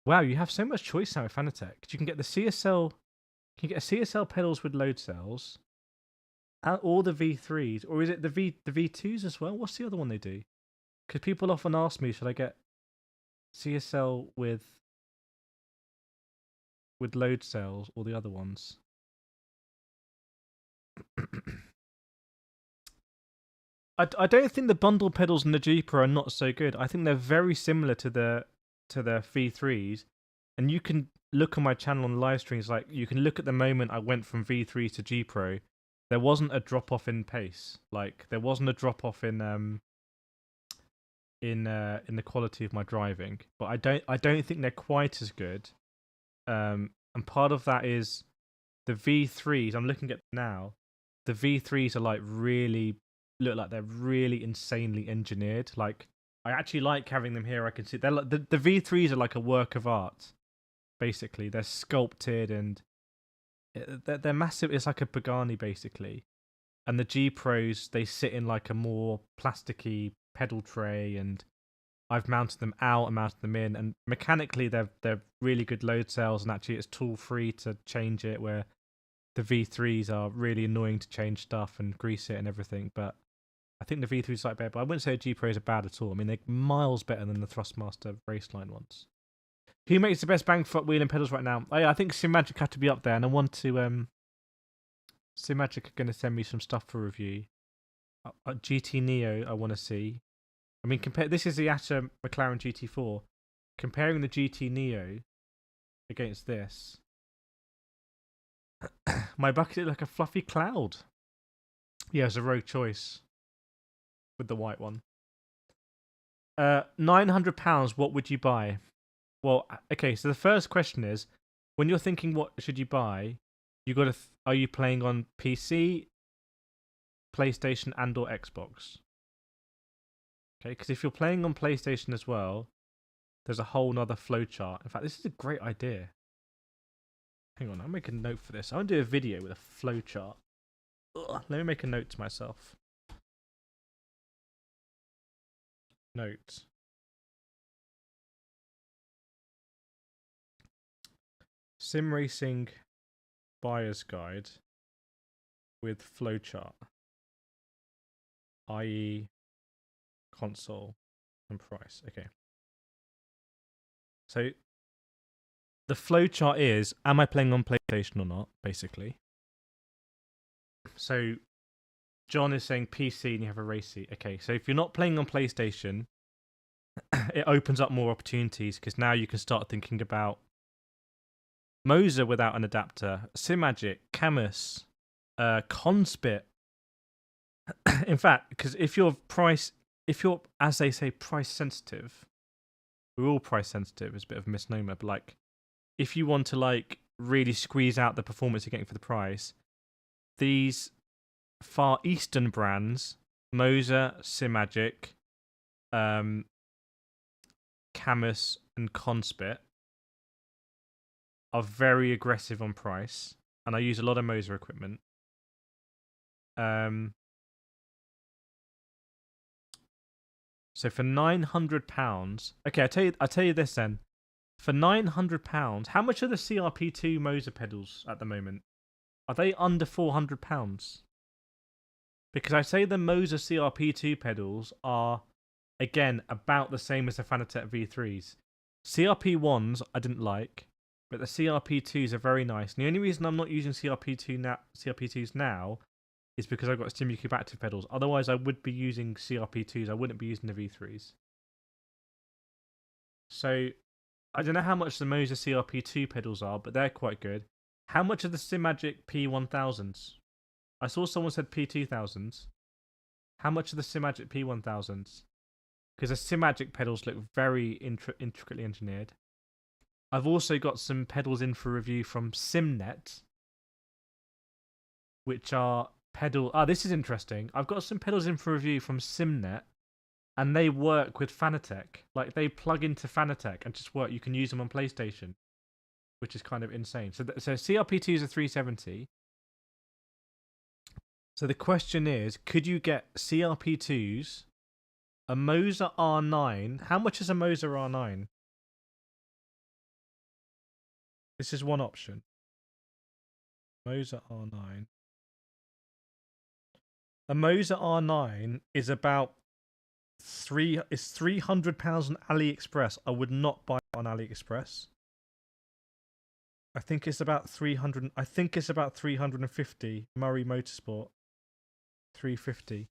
wow, you have so much choice now with Fanatec. You can get the CSL, you can get a CSL pedals with load cells, or the V3s, or is it the V2s as well? What's the other one they do? Because people often ask me, should I get CSL with load cells or the other ones? I don't think the bundle pedals in the G Pro are not so good. I think they're very similar to the V3s, and you can look on my channel on live streams. Like you can look at the moment I went from V3 to G Pro. There wasn't a drop off in pace. Like there wasn't a drop off in the quality of my driving. But I don't think they're quite as good. And part of that is the V3s. I'm looking at now. The V3s are like really look like they're really insanely engineered. Like I actually like having them here. I can see they're like, the V3s are like a work of art. Basically, they're sculpted and they're massive. It's like a Pagani basically. And the G Pros, they sit in like a more plasticky pedal tray, and I've mounted them out and mounted them in, and mechanically they're really good load cells, and actually it's tool free to change it, where the V3s are really annoying to change stuff and grease it and everything. But I think the V3s are like better, but I wouldn't say the G Pros are bad at all. I mean, they're miles better than the Thrustmaster Raceline ones. Who makes the best bang for wheel and pedals right now? I think SimMagic had to be up there, and I want to SimMagic are going to send me some stuff for review. GT Neo I want to see. I mean, this is the Assetto McLaren GT4. Comparing the GT Neo against this, my bucket is like a fluffy cloud. Yeah, it's a rogue choice with the white one. £900. What would you buy? Well, okay. So the first question is, when you're thinking what should you buy, you got to. Are you playing on PC, PlayStation, and/or Xbox? Okay, because if you're playing on PlayStation as well, there's a whole nother flowchart. In fact, this is a great idea. Hang on, I'll make a note for this. I want to do a video with a flowchart. Let me make a note to myself. Note. Sim Racing Buyer's Guide with flowchart, i.e. console and price. Okay. So the flowchart is, am I playing on PlayStation or not, basically. So John is saying PC and you have a race seat. Okay, so if you're not playing on PlayStation, it opens up more opportunities, because now you can start thinking about Moser without an adapter, SimMagic, Camus, Conspit. In fact, because if you're, as they say, price sensitive, we're all price sensitive. It's a bit of a misnomer, but like, if you want to like really squeeze out the performance you're getting for the price, these Far Eastern brands, Moser, SimMagic, Camus, and Conspit, are very aggressive on price, and I use a lot of Moser equipment. So for £900, okay, I'll tell you this then. For £900, how much are the CRP2 Moser pedals at the moment? Are they under £400? Because I say the Moser CRP2 pedals are, again, about the same as the Fanatec V3s. CRP1s I didn't like, but the CRP2s are very nice. And the only reason I'm not using CRP2s now is because I've got Stimucube active pedals. Otherwise, I would be using CRP2s. I wouldn't be using the V3s. So I don't know how much the Moser CRP2 pedals are, but they're quite good. How much are the SimMagic P1000s? I saw someone said P2000s. How much are the SimMagic P1000s? Because the SimMagic pedals look very intricately engineered. I've also got some pedals in for review from Simnet, which are this is interesting. I've got some pedals in for review from Simnet, and they work with Fanatec. Like, they plug into Fanatec and just work. You can use them on PlayStation, which is kind of insane. So CRP2s are 370. So the question is, could you get CRP2s, a Moser R9? How much is a Moser R9? This is one option. Moser R9. A Moser R9 is about £300 on AliExpress. I would not buy it on AliExpress. I think it's about 300. I think it's about 350. Murray Motorsport, 350.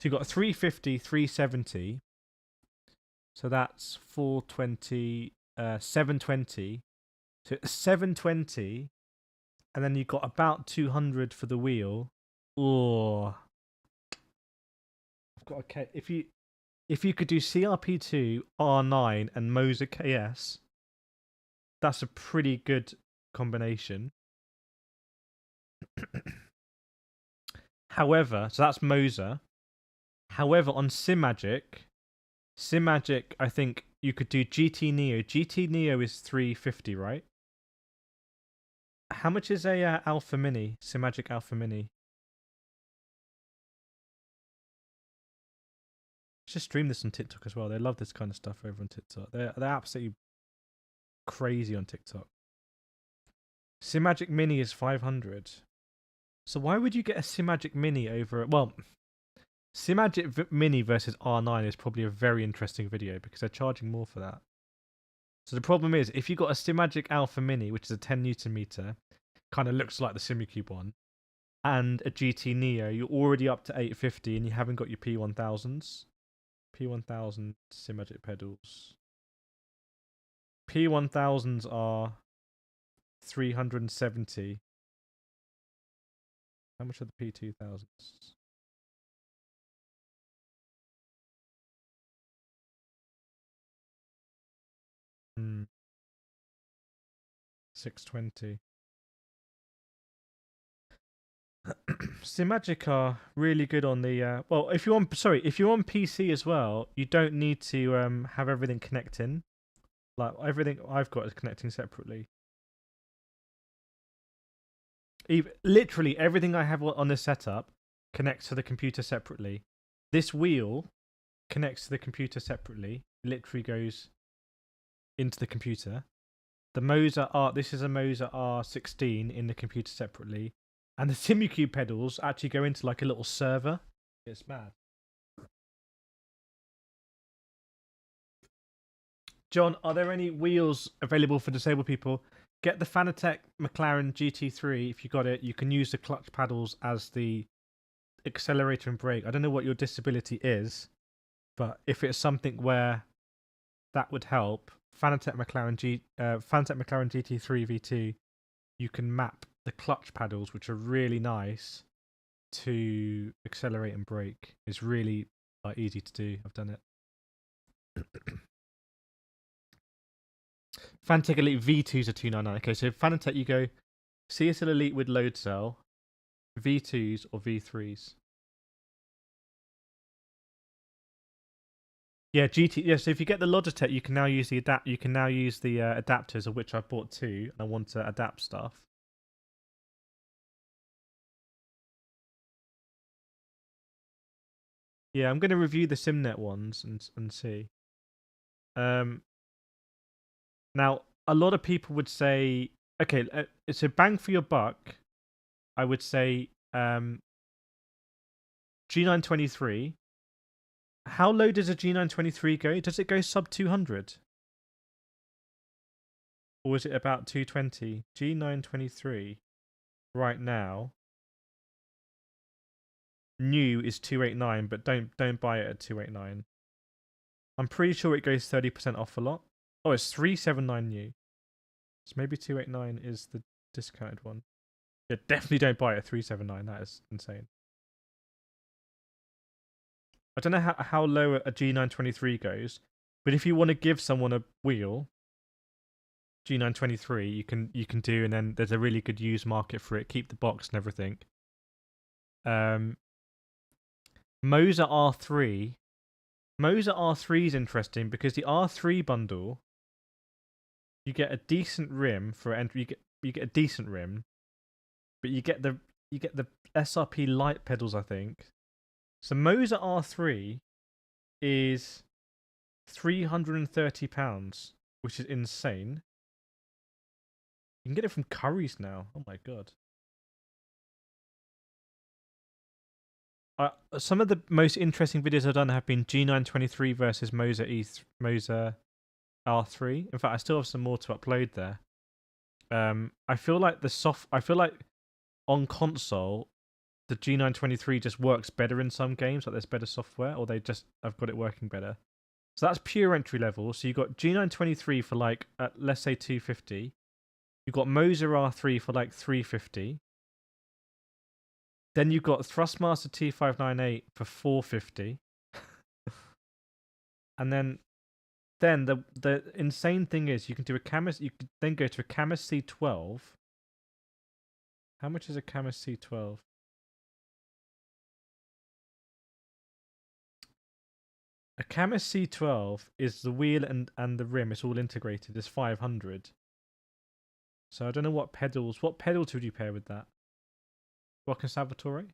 So you've got 350, 370. So that's 420, 720. So it's 720, and then you've got about 200 for the wheel. Oh, I've got okay. If you could do CRP2, R9, and Moza KS, that's a pretty good combination. However, so that's Moza. However, on Simagic, I think you could do GT Neo. GT Neo is 350, right? How much is a Alpha Mini, Simagic Alpha Mini? Just stream this on TikTok as well. They love this kind of stuff over on TikTok. They're absolutely crazy on TikTok. Simagic Mini is 500. So why would you get a Simagic Mini over... Well, Simagic Mini versus R9 is probably a very interesting video because they're charging more for that. So the problem is, if you've got a Simagic Alpha Mini, which is a 10 Newton meter, kind of looks like the Simicube one, and a GT Neo, you're already up to 850 and you haven't got your P1000s. P1000 Simagic pedals. P1000s are 370. How much are the P2000s? Hmm. 620. Simagic are really good on the well, if you're on PC as well, you don't need to have everything connecting. Like everything I've got is connecting separately. Literally everything I have on this setup connects to the computer separately. This wheel connects to the computer separately. Literally goes into the computer. The Moza R, this is a Moza R16 in the computer separately. And the Simicube pedals actually go into like a little server. It's mad. John, are there any wheels available for disabled people? Get the Fanatec McLaren GT3. If you got it, you can use the clutch paddles as the accelerator and brake. I don't know what your disability is, but if it's something where that would help, Fanatec McLaren GT3 V2, you can map the clutch paddles, which are really nice, to accelerate and brake. It's really easy to do. I've done it. Fanatec Elite V2s are 299. Okay, so Fanatec, you go CSL Elite with load cell, V2s or V3s. Yeah, GT. Yeah, so if you get the Logitech, you can now use the adapters, of which I bought 2, and I want to adapt stuff. Yeah, I'm going to review the SimNet ones and see. Now, a lot of people would say, okay, so bang for your buck, I would say G923. How low does a G923 go? Does it go sub 200? Or is it about 220? G923 right now, new is 289, but don't buy it at 289. I'm pretty sure it goes 30% off a lot. Oh, it's 379 new. So maybe 289 is the discounted one. Yeah, definitely don't buy it at 379. That is insane. I don't know how low a G923 goes, but if you want to give someone a wheel, G923, you can do, and then there's a really good used market for it. Keep the box and everything. Moza R3. Moza R3 is interesting because the R3 bundle, you get a decent rim for entry. You get a decent rim, but you get the SRP light pedals, I think. So Moza R3 is £330, which is insane. You can get it from Curry's now. Oh my god. Some of the most interesting videos I've done have been G923 versus Moza R3. In fact, I still have some more to upload there. I feel like on console, the G923 just works better in some games. Like there's better software, or I've got it working better. So that's pure entry level. So you got G923 for let's say 250. You've got Moser R3 for like 350. Then you've got Thrustmaster T598 for 450. And then the insane thing is you can do a Camus. You could then go to a Camus C12. How much is a Camus C12? A Camus C12 is the wheel and the rim. It's all integrated. It's 500. So I don't know what pedals. What pedals would you pair with that? Rock and Salvatore?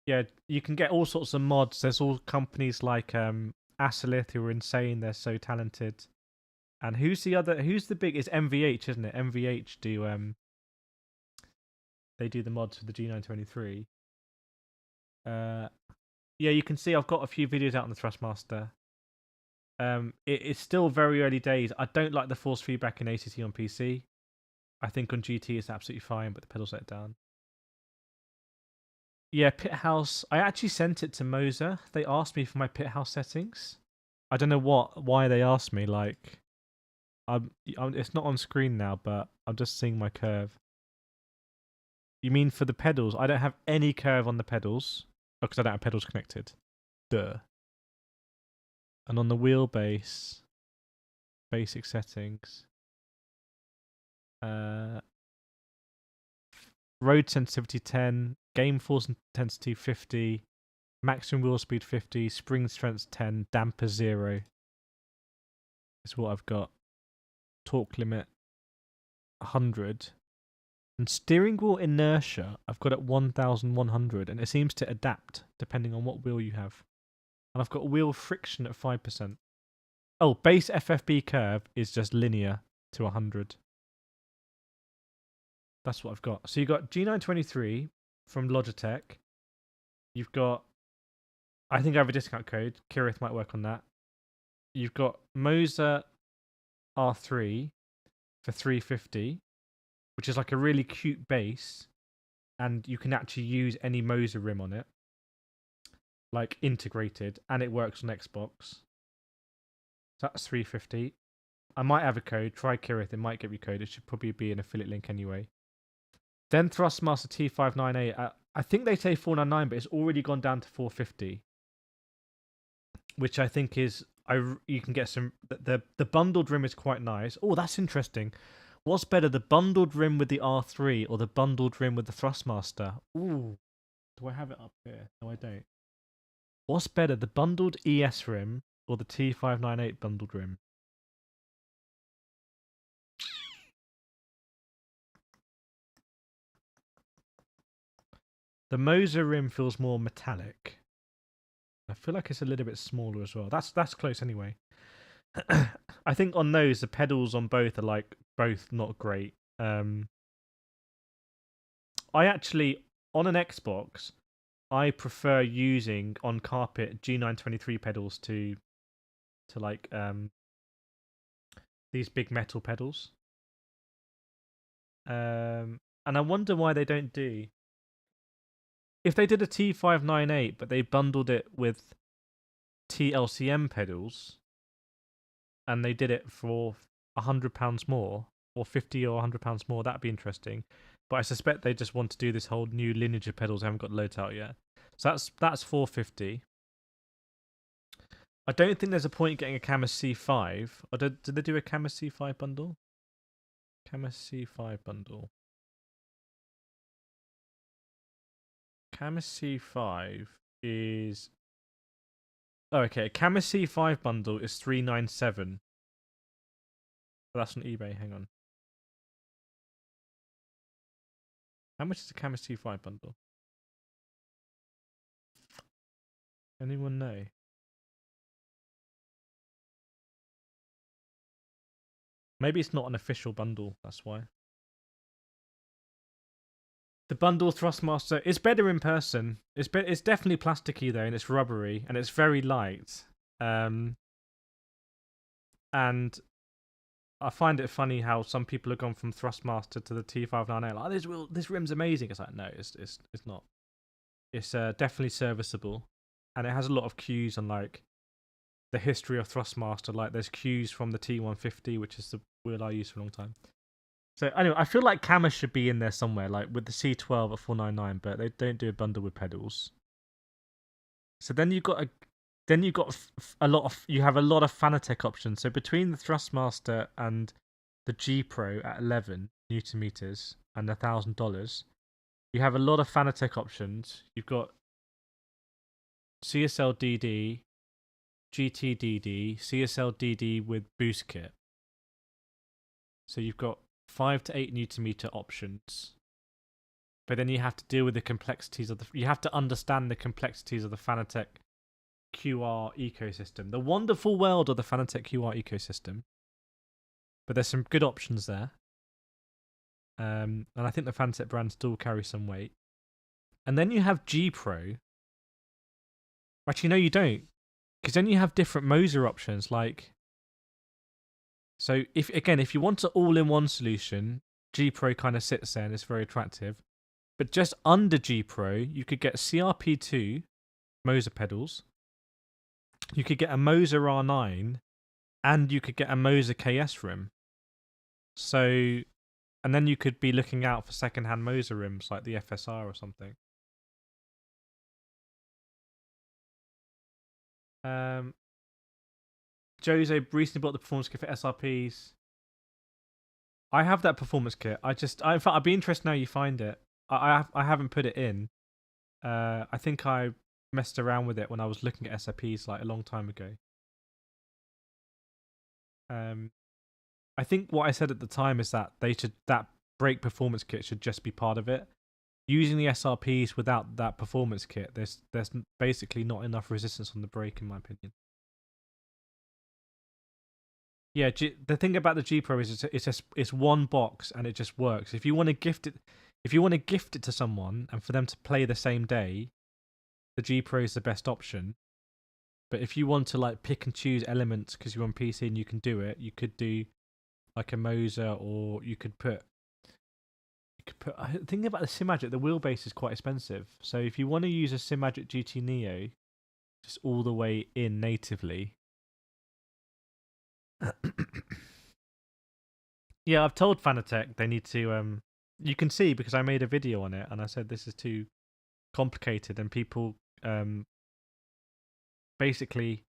Yeah, you can get all sorts of mods. There's all companies like Assetto who are insane. They're so talented. And who's the other? Who's the big? It's MVH, isn't it? MVH do they do the mods for the G923. Yeah, you can see I've got a few videos out on the Thrustmaster. It's still very early days. I don't like the force feedback in ACT on PC. I think on GT it's absolutely fine, but the pedals let it down. Yeah, pit house. I actually sent it to Moser. They asked me for my pit house settings. I don't know why they asked me. Like, it's not on screen now, but I'm just seeing my curve. You mean for the pedals? I don't have any curve on the pedals because I don't have pedals connected. Duh. And on the wheelbase, basic settings. Road sensitivity 10, game force intensity 50, maximum wheel speed 50, spring strength 10, damper 0. Is what I've got. Torque limit 100. And steering wheel inertia, I've got at 1100, and it seems to adapt depending on what wheel you have. And I've got wheel friction at 5%. Oh, base FFB curve is just linear to 100. That's what I've got. So you've got G923 from Logitech. You've got, I think I have a discount code. Kireth might work on that. You've got Moser R3 for 350, which is like a really cute base, and you can actually use any Moser rim on it, like integrated, and it works on Xbox. So that's 350. I might have a code. Try Kireth. It might get you code. It should probably be an affiliate link anyway. Then Thrustmaster T598. I think they say 499, but it's already gone down to 450, which I think is you can get some. The bundled rim is quite nice. Oh, that's interesting. What's better, the bundled rim with the R3 or the bundled rim with the Thrustmaster? Ooh, do I have it up here? No, I don't. What's better, the bundled ES rim or the T598 bundled rim? The Moser rim feels more metallic. I feel like it's a little bit smaller as well. That's close anyway. I think on those, the pedals on both are like both not great. I actually, on an Xbox, I prefer using on carpet G923 pedals to like these big metal pedals. And I wonder why they don't do. If they did a T598, but they bundled it with TLCM pedals, and they did it for £100 more, or £50 or £100 more, that'd be interesting. But I suspect they just want to do this whole new lineage of pedals. They haven't got loads out yet. So that's £450. I don't think there's a point getting a Camus C5. Or did they do a Camus C5 bundle? Camus C5 bundle. Camus C5 is... Oh, okay. A Camus C5 bundle is 397. Oh, that's on eBay. Hang on. How much is a Camus C5 bundle? Anyone know? Maybe it's not an official bundle. That's why. The bundle Thrustmaster is better in person. It's definitely plasticky though, and it's rubbery, and it's very light. And I find it funny how some people have gone from Thrustmaster to the T598. Like, this rim's amazing. It's like, no, it's not. It's definitely serviceable, and it has a lot of cues on like the history of Thrustmaster. Like, there's cues from the T150, which is the wheel I used for a long time. So anyway, I feel like Camera should be in there somewhere, like with the C12 at 499, but they don't do a bundle with pedals. So then you've got a lot of you have a lot of Fanatec options. So between the Thrustmaster and the G Pro at 11 Newton meters and $1,000, you have a lot of Fanatec options. You've got CSL DD, GT DD, CSL DD with boost kit. So you've got 5 to 8 Newton meter options. But then you have to deal with the complexities of you have to understand the complexities of the Fanatec QR ecosystem. The wonderful world of the Fanatec QR ecosystem. But there's some good options there. And I think the Fanatec brand still carries some weight. And then you have G Pro. Actually, no, you don't. Because then you have different Moser options. Like, so if you want an all-in-one solution, G Pro kind of sits there and it's very attractive. But just under G Pro, you could get CRP2 Moser pedals. You could get a Moser R9, and you could get a Moser KS rim. So, and then you could be looking out for second-hand Moser rims like the FSR or something. Jose recently bought the performance kit for SRPs. I have that performance kit. In fact, I'd be interested now you find it. I haven't put it in. I think I messed around with it when I was looking at SRPs like a long time ago. I think what I said at the time is that that brake performance kit should just be part of it. Using the SRPs without that performance kit, there's basically not enough resistance on the brake, in my opinion. Yeah, the thing about the G Pro is it's one box and it just works. If you want to gift it to someone and for them to play the same day, the G Pro is the best option. But if you want to like pick and choose elements because you're on PC and you can do it, you could do like a Moser, or you could put. Thinking about the Simagic, the wheelbase is quite expensive. So if you want to use a Simagic GT Neo, just all the way in natively. Yeah, I've told Fanatec they need to. You can see because I made a video on it and I said this is too complicated, and people basically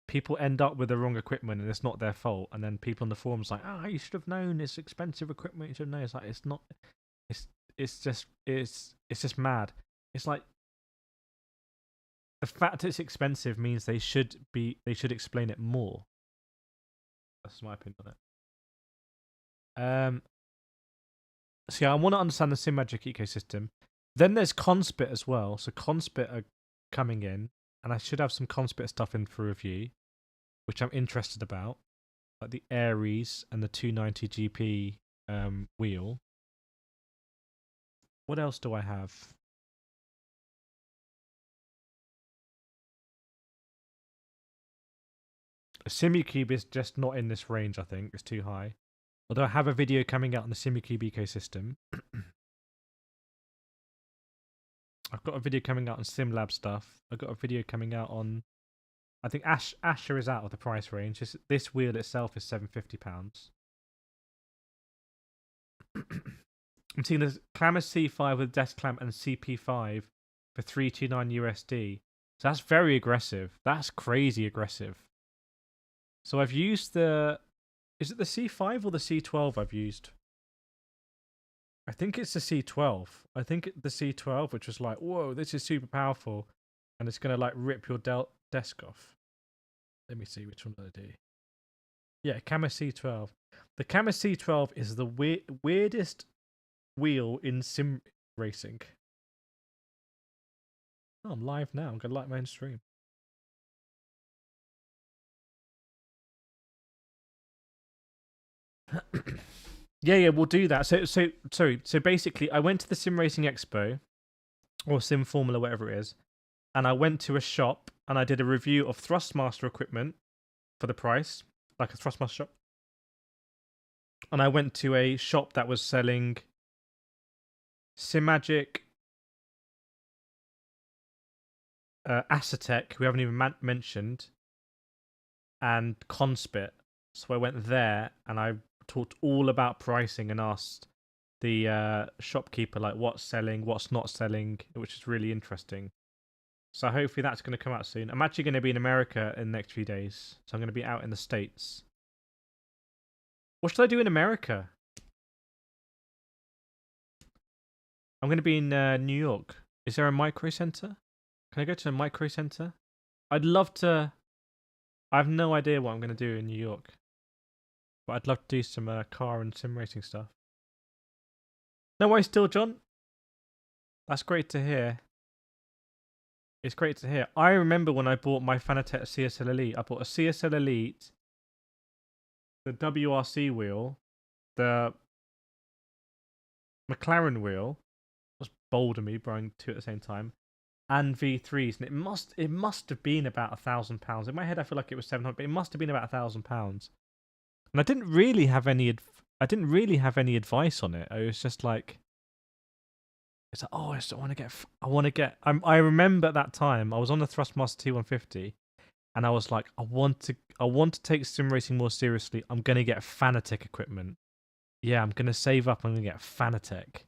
people end up with the wrong equipment and it's not their fault. And then people on the forums like, oh, you should have known it's expensive equipment. You should know. It's like it's not. It's just mad. It's like the fact it's expensive means they should explain it more. That's my opinion on it. So yeah, I want to understand the Simagic ecosystem. Then there's Conspit as well. So Conspit are coming in, and I should have some Conspit stuff in for review, which I'm interested about, like the Aries and the 290 GP wheel. What else do I have? A SimuCube is just not in this range, I think. It's too high. Although I have a video coming out on the SimuCube ecosystem. I've got a video coming out on SimLab stuff. I've got a video coming out on... I think Asher is out of the price range. This wheel itself is £750. I'm seeing the Clamor C5 with desk clamp and CP5 for $329 USD. So that's very aggressive. That's crazy aggressive. So I've used the... Is it the C5 or the C12 I've used? I think it's the C12. I think the C12, which was like, whoa, this is super powerful. And it's going to like rip your desk off. Let me see which one did I do. Yeah, Camo C12. The Camo C12 is the weirdest wheel in sim racing. Oh, I'm live now. I'm going to like my own stream. Yeah, we'll do that. So basically, I went to the Sim Racing Expo, or Sim Formula, whatever it is, and I went to a shop and I did a review of Thrustmaster equipment for the price, like a Thrustmaster shop. And I went to a shop that was selling Simagic, Assetto, we haven't even mentioned, and Conspit. So I went there and I talked all about pricing and asked the shopkeeper like what's selling, what's not selling, which is really interesting. So hopefully that's going to come out soon. I'm actually going to be in America in the next few days, so I'm going to be out in the States. What should I do in America? I'm going to be in New York. Is there a micro center? Can I go to a micro center? I'd love to. I have no idea what I'm going to do in New York, but I'd love to do some car and sim racing stuff. No worries, still, John. That's great to hear. It's great to hear. I remember when I bought my Fanatec CSL Elite. I bought a CSL Elite, the WRC wheel, the McLaren wheel. It was bold of me buying two at the same time, and V3s, and it must have been about £1,000. In my head, I feel like it was 700, but it must have been about £1,000. And I didn't really have any advice on it. I was just like, it's like, oh, I want to get. I remember at that time I was on the Thrustmaster T150, and I was like, I want to take sim racing more seriously. I'm gonna get Fanatec equipment. Yeah, I'm gonna save up. I'm gonna get Fanatec.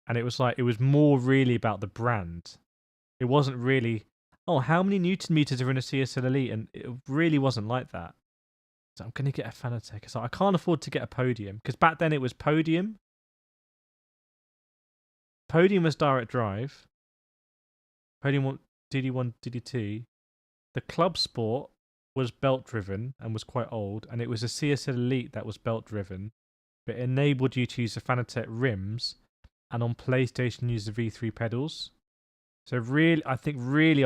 And it was more really about the brand. It wasn't really, oh, how many Newton meters are in a CSL Elite, and it really wasn't like that. So I'm gonna get a Fanatec. So I can't afford to get a Podium because back then it was Podium. Podium was direct drive. Podium DD1, DD2. The Club Sport was belt driven and was quite old, and it was a CSL Elite that was belt driven, but it enabled you to use the Fanatec rims, and on PlayStation use the V3 pedals. So really, I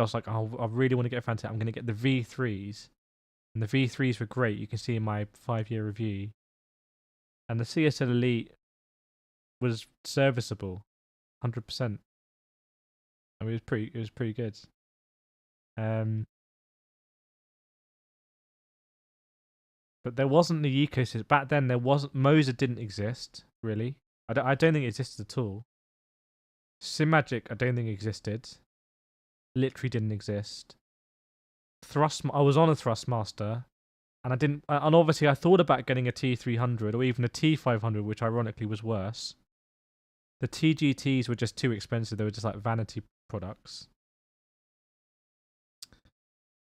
was like, oh, I really want to get a Fanatec. I'm going to get the V3s, and the V3s were great. You can see in my 5-year review, and the CSL Elite was serviceable. 100%. I mean, it was pretty good. But there wasn't the ecosystem back then. There wasn't. Moza didn't exist really. I don't think it existed at all. Simagic, I don't think existed. Literally didn't exist. I was on a Thrustmaster, and I didn't. And obviously, I thought about getting a T300 or even a T500, which ironically was worse. The TGTs were just too expensive. They were just like vanity products.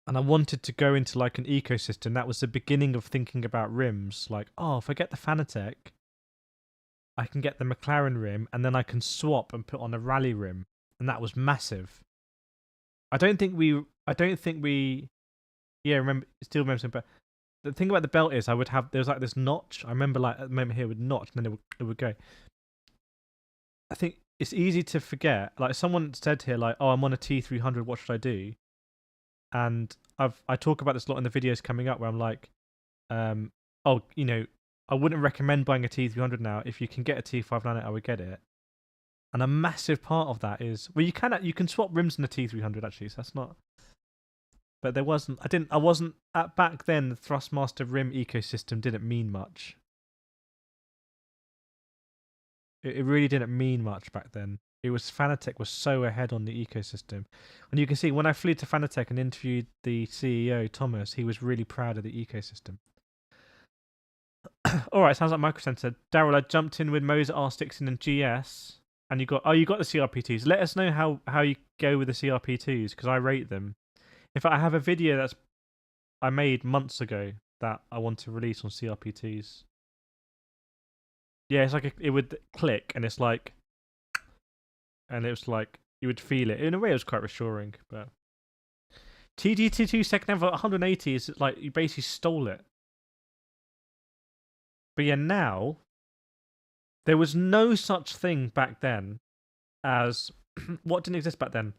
And I wanted to go into like an ecosystem. That was the beginning of thinking about rims. Like, oh, if I get the Fanatec, I can get the McLaren rim, and then I can swap and put on a rally rim. And that was massive. I don't think we, yeah, still remember something, but the thing about the belt is there was like this notch. I remember like at the moment here with notch, and then it would go. I think it's easy to forget. Like someone said here, like, "Oh, I'm on a T300. What should I do?" And I talk about this a lot in the videos coming up, where I'm like, "Oh, you know, I wouldn't recommend buying a T300 now. If you can get a T590, I would get it." And a massive part of that is, well, you can swap rims in the T300 actually. So that's not. But there wasn't. I wasn't at back then. The Thrustmaster rim ecosystem didn't mean much. It really didn't mean much back then. It was Fanatec was so ahead on the ecosystem, and you can see when I flew to Fanatec and interviewed the CEO Thomas, he was really proud of the ecosystem. All right, sounds like Microcenter. Daryl, I jumped in with Moza R16 and GS, and you got the CRP2s. Let us know how you go with the CRP2s because I rate them. In fact, I have a video I made months ago that I want to release on CRP2s. Yeah, it's like it would click, and it's like, and it was like you would feel it. In a way, it was quite reassuring. But TGT2 second hand for 180 is like you basically stole it. But yeah, now there was no such thing back then as what didn't exist back then.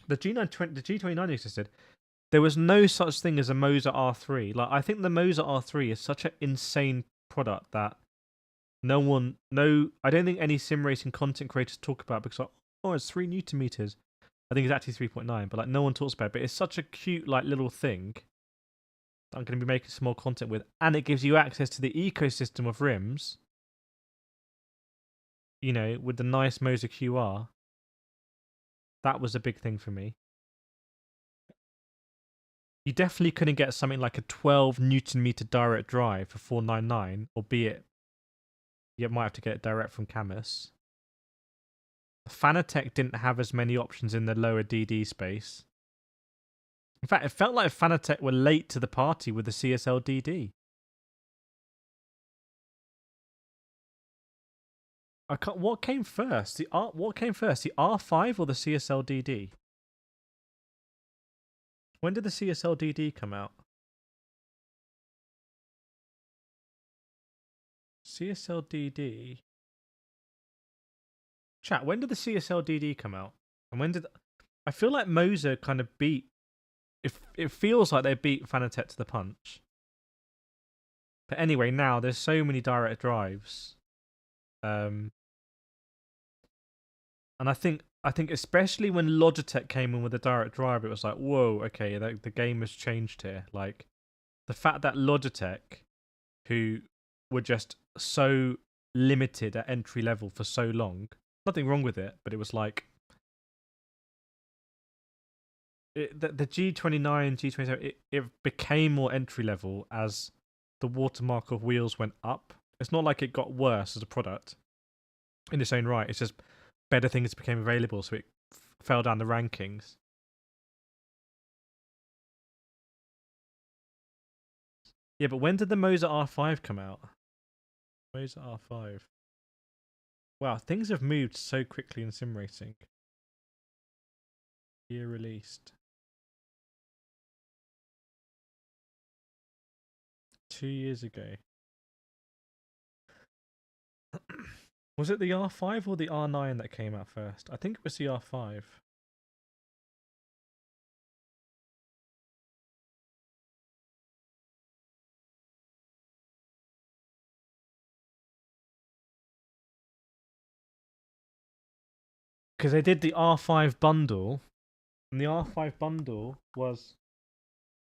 The G29 existed. There was no such thing as a Moza R3. Like I think the Moza R3 is such an insane product that I don't think any sim racing content creators talk about because like, oh, it's 3 Newton meters. I think it's actually 3.9, but like no one talks about it. But it's such a cute like little thing that I'm going to be making some more content with, and it gives you access to the ecosystem of rims. You know, with the nice Moza QR. That was a big thing for me. You definitely couldn't get something like a 12 Newton meter direct drive for 499, albeit you might have to get it direct from Camus. Fanatec didn't have as many options in the lower DD space. In fact, it felt like Fanatec were late to the party with the CSL DD. What came first? What came first? The R5 or the CSL DD? When did the CSL DD come out? CSL DD. Chat, when did the CSL DD come out? And when did... I feel like Moser kind of beat... It feels like they beat Fanatec to the punch. But anyway, now there's so many direct drives. And I think especially when Logitech came in with a direct drive, it was like, whoa, okay, the game has changed here. Like, the fact that Logitech, who were just so limited at entry level for so long, nothing wrong with it, but it was like the G29, G27, it became more entry level as the watermark of wheels went up. It's not like it got worse as a product in its own right. It's just better things became available, so it fell down the rankings. Yeah, but when did the Moser R5 come out? Moser R5. Wow, things have moved so quickly in sim racing. Year released. 2 years ago. Was it the R5 or the R9 that came out first? I think it was the R5. Because they did the R5 bundle, and the R5 bundle was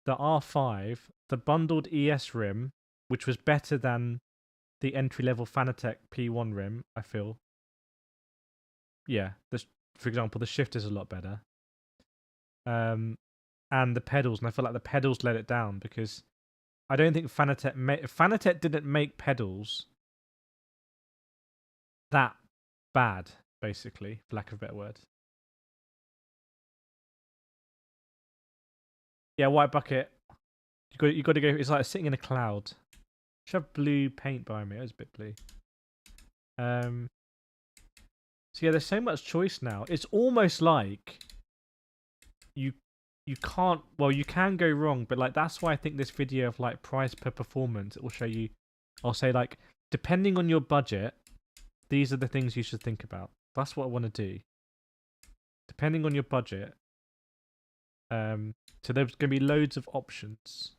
the R5, the bundled ES rim, which was better than the entry-level Fanatec P1 rim, I feel. Yeah, for example, the shift is a lot better. And the pedals, and I feel like the pedals let it down because I don't think Fanatec didn't make pedals that bad, basically, for lack of a better word. Yeah, white bucket. You got to go. It's like sitting in a cloud. Should have blue paint by me. It was a bit blue. So yeah, there's so much choice now. It's almost like you can't. Well, you can go wrong, but like that's why I think this video of like price per performance, it will show you. I'll say like depending on your budget, these are the things you should think about. That's what I want to do. Depending on your budget. So there's going to be loads of options.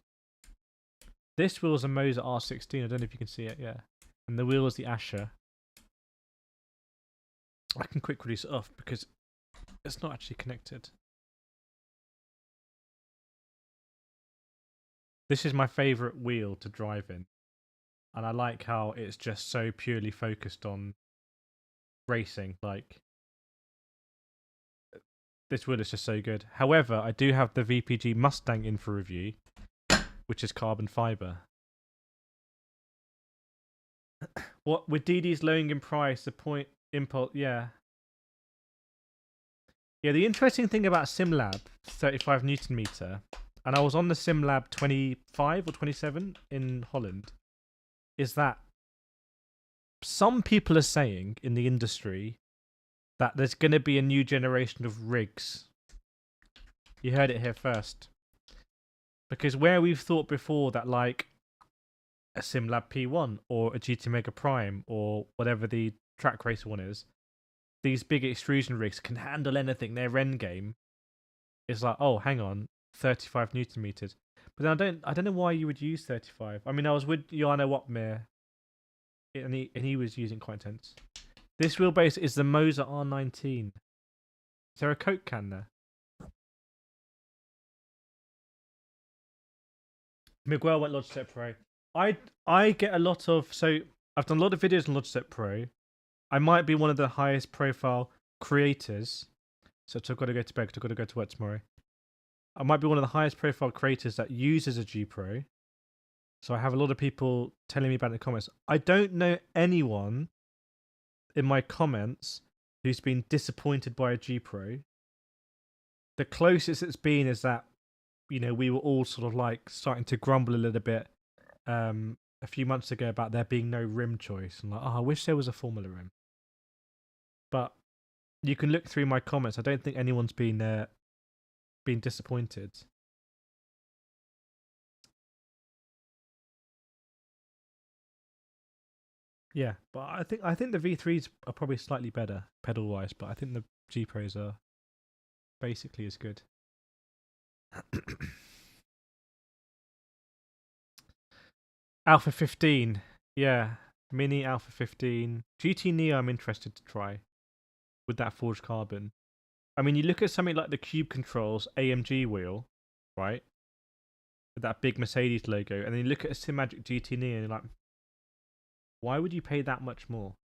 This wheel is a Moser R16. I don't know if you can see it. Yeah, and the wheel is the Asher. I can quick release it off because it's not actually connected. This is my favorite wheel to drive in, and I like how it's just so purely focused on racing. Like this wheel is just so good. However, I do have the VPG Mustang in for review, which is carbon fiber. What with DD's lowering in price, the point impulse, yeah. Yeah, the interesting thing about SimLab 35 Newton meter, and I was on the SimLab 25 or 27 in Holland, is that some people are saying in the industry that there's going to be a new generation of rigs. You heard it here first. Because where we've thought before that like a SimLab P1 or a GT Mega Prime or whatever the track racer one is, these big extrusion rigs can handle anything. Their end game is like, oh, hang on, 35 Newton meters. But then I don't know why you would use 35. I mean, I was with Jarno Wapmir, and he was using quite intense. This wheelbase is the Moser R19. Is there a Coke can there? Miguel went Logitech Pro. I get a lot of... So, I've done a lot of videos on Logitech Pro. I might be one of the highest profile creators. So, I've got to go to bed because I've got to go to work tomorrow. I might be one of the highest profile creators that uses a G Pro. So I have a lot of people telling me about it in the comments. I don't know anyone in my comments who's been disappointed by a G Pro. The closest it's been is that, you know, we were all sort of like starting to grumble a little bit a few months ago about there being no rim choice. And like, oh, I wish there was a Formula rim. But you can look through my comments. I don't think anyone's been disappointed. Yeah, but I think the V3s are probably slightly better pedal wise, but I think the G Pros are basically as good. Alpha 15, yeah, Mini Alpha 15, GT Neo. I'm interested to try with that forged carbon. I mean, you look at something like the Cube Controls AMG wheel, right? With that big Mercedes logo, and then you look at a Simagic GT Neo, and you're like, why would you pay that much more?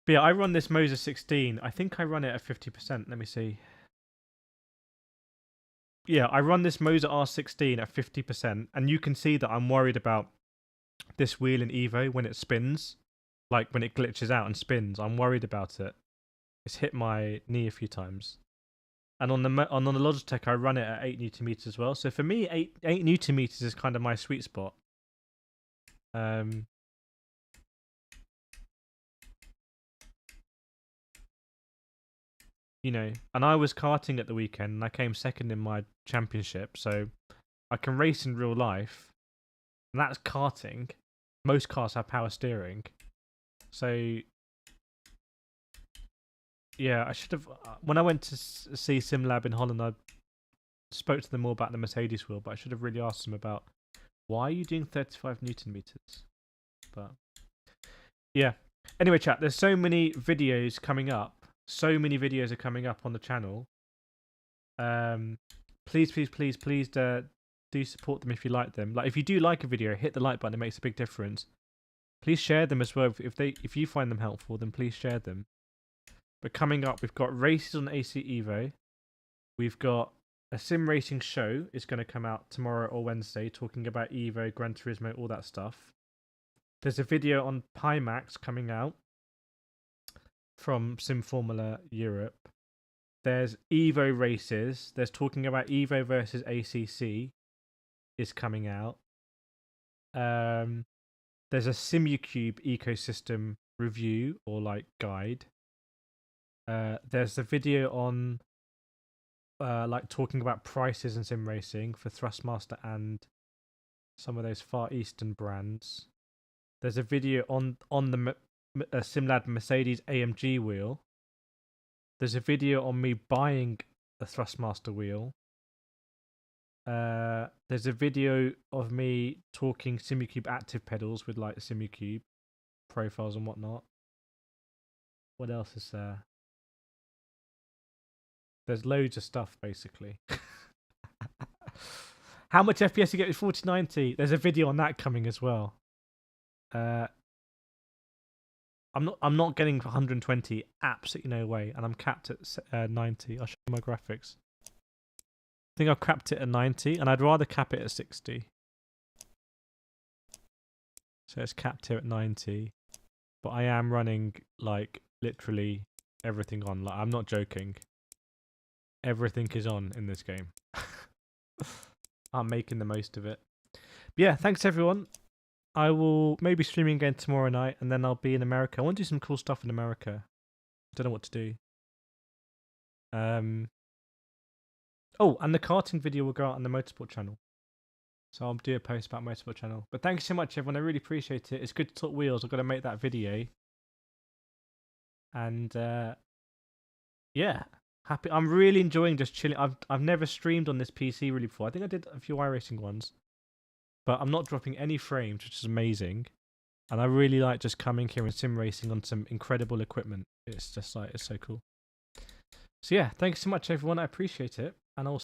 But yeah, I run this Moza 16. I think I run it at 50%. Let me see. Yeah, I run this Moza R16 at 50%, and you can see that I'm worried about this wheel in EVO when it spins, like when it glitches out and spins. I'm worried about it. It's hit my knee a few times. And on the Logitech, I run it at 8 Newton meters as well. So for me, 8 Newton meters is kind of my sweet spot. You know, and I was karting at the weekend, and I came second in my championship, so I can race in real life, and that's karting. Most cars have power steering, so yeah, I should have. When I went to see SimLab in Holland, I spoke to them more about the Mercedes wheel, but I should have really asked them about why are you doing 35 Newton meters. But yeah, anyway, chat. There's so many videos coming up. So many videos are coming up on the channel. Please do support them if you like them. Like, if you do like a video, hit the like button. It makes a big difference. Please share them as well. If you find them helpful, then please share them. But coming up, we've got races on AC Evo. We've got a sim racing show is going to come out tomorrow or Wednesday, talking about Evo, Gran Turismo, all that stuff. There's a video on Pimax coming out from Sim Formula Europe. There's Evo races. There's talking about Evo versus ACC is coming out. There's a SimuCube ecosystem review or like guide. There's a video on like talking about prices in sim racing for Thrustmaster and some of those Far Eastern brands. There's a video on the SimLab Mercedes AMG wheel. There's a video on me buying a Thrustmaster wheel. There's a video of me talking SimuCube active pedals with like SimuCube profiles and whatnot. What else is there? There's loads of stuff basically. How much FPS you get with 4090? There's a video on that coming as well. I'm not getting 120, absolutely no way, and I'm capped at 90. I'll show you my graphics. I think I've capped it at 90, and I'd rather cap it at 60. So it's capped here at 90, but I am running like literally everything on. Like, I'm not joking. Everything is on in this game. I'm making the most of it. But yeah, thanks everyone. I will maybe streaming again tomorrow night, and then I'll be in America. I want to do some cool stuff in America. I don't know what to do. Oh, and the karting video will go out on the Motorsport channel. So I'll do a post about Motorsport channel. But thanks so much, everyone. I really appreciate it. It's good to talk wheels. I've got to make that video. And yeah, happy. I'm really enjoying just chilling. I've never streamed on this PC really before. I think I did a few iRacing ones. But I'm not dropping any frames, which is amazing. And I really like just coming here and sim racing on some incredible equipment. It's just like, it's so cool. So yeah, thanks so much everyone. I appreciate it. And I'll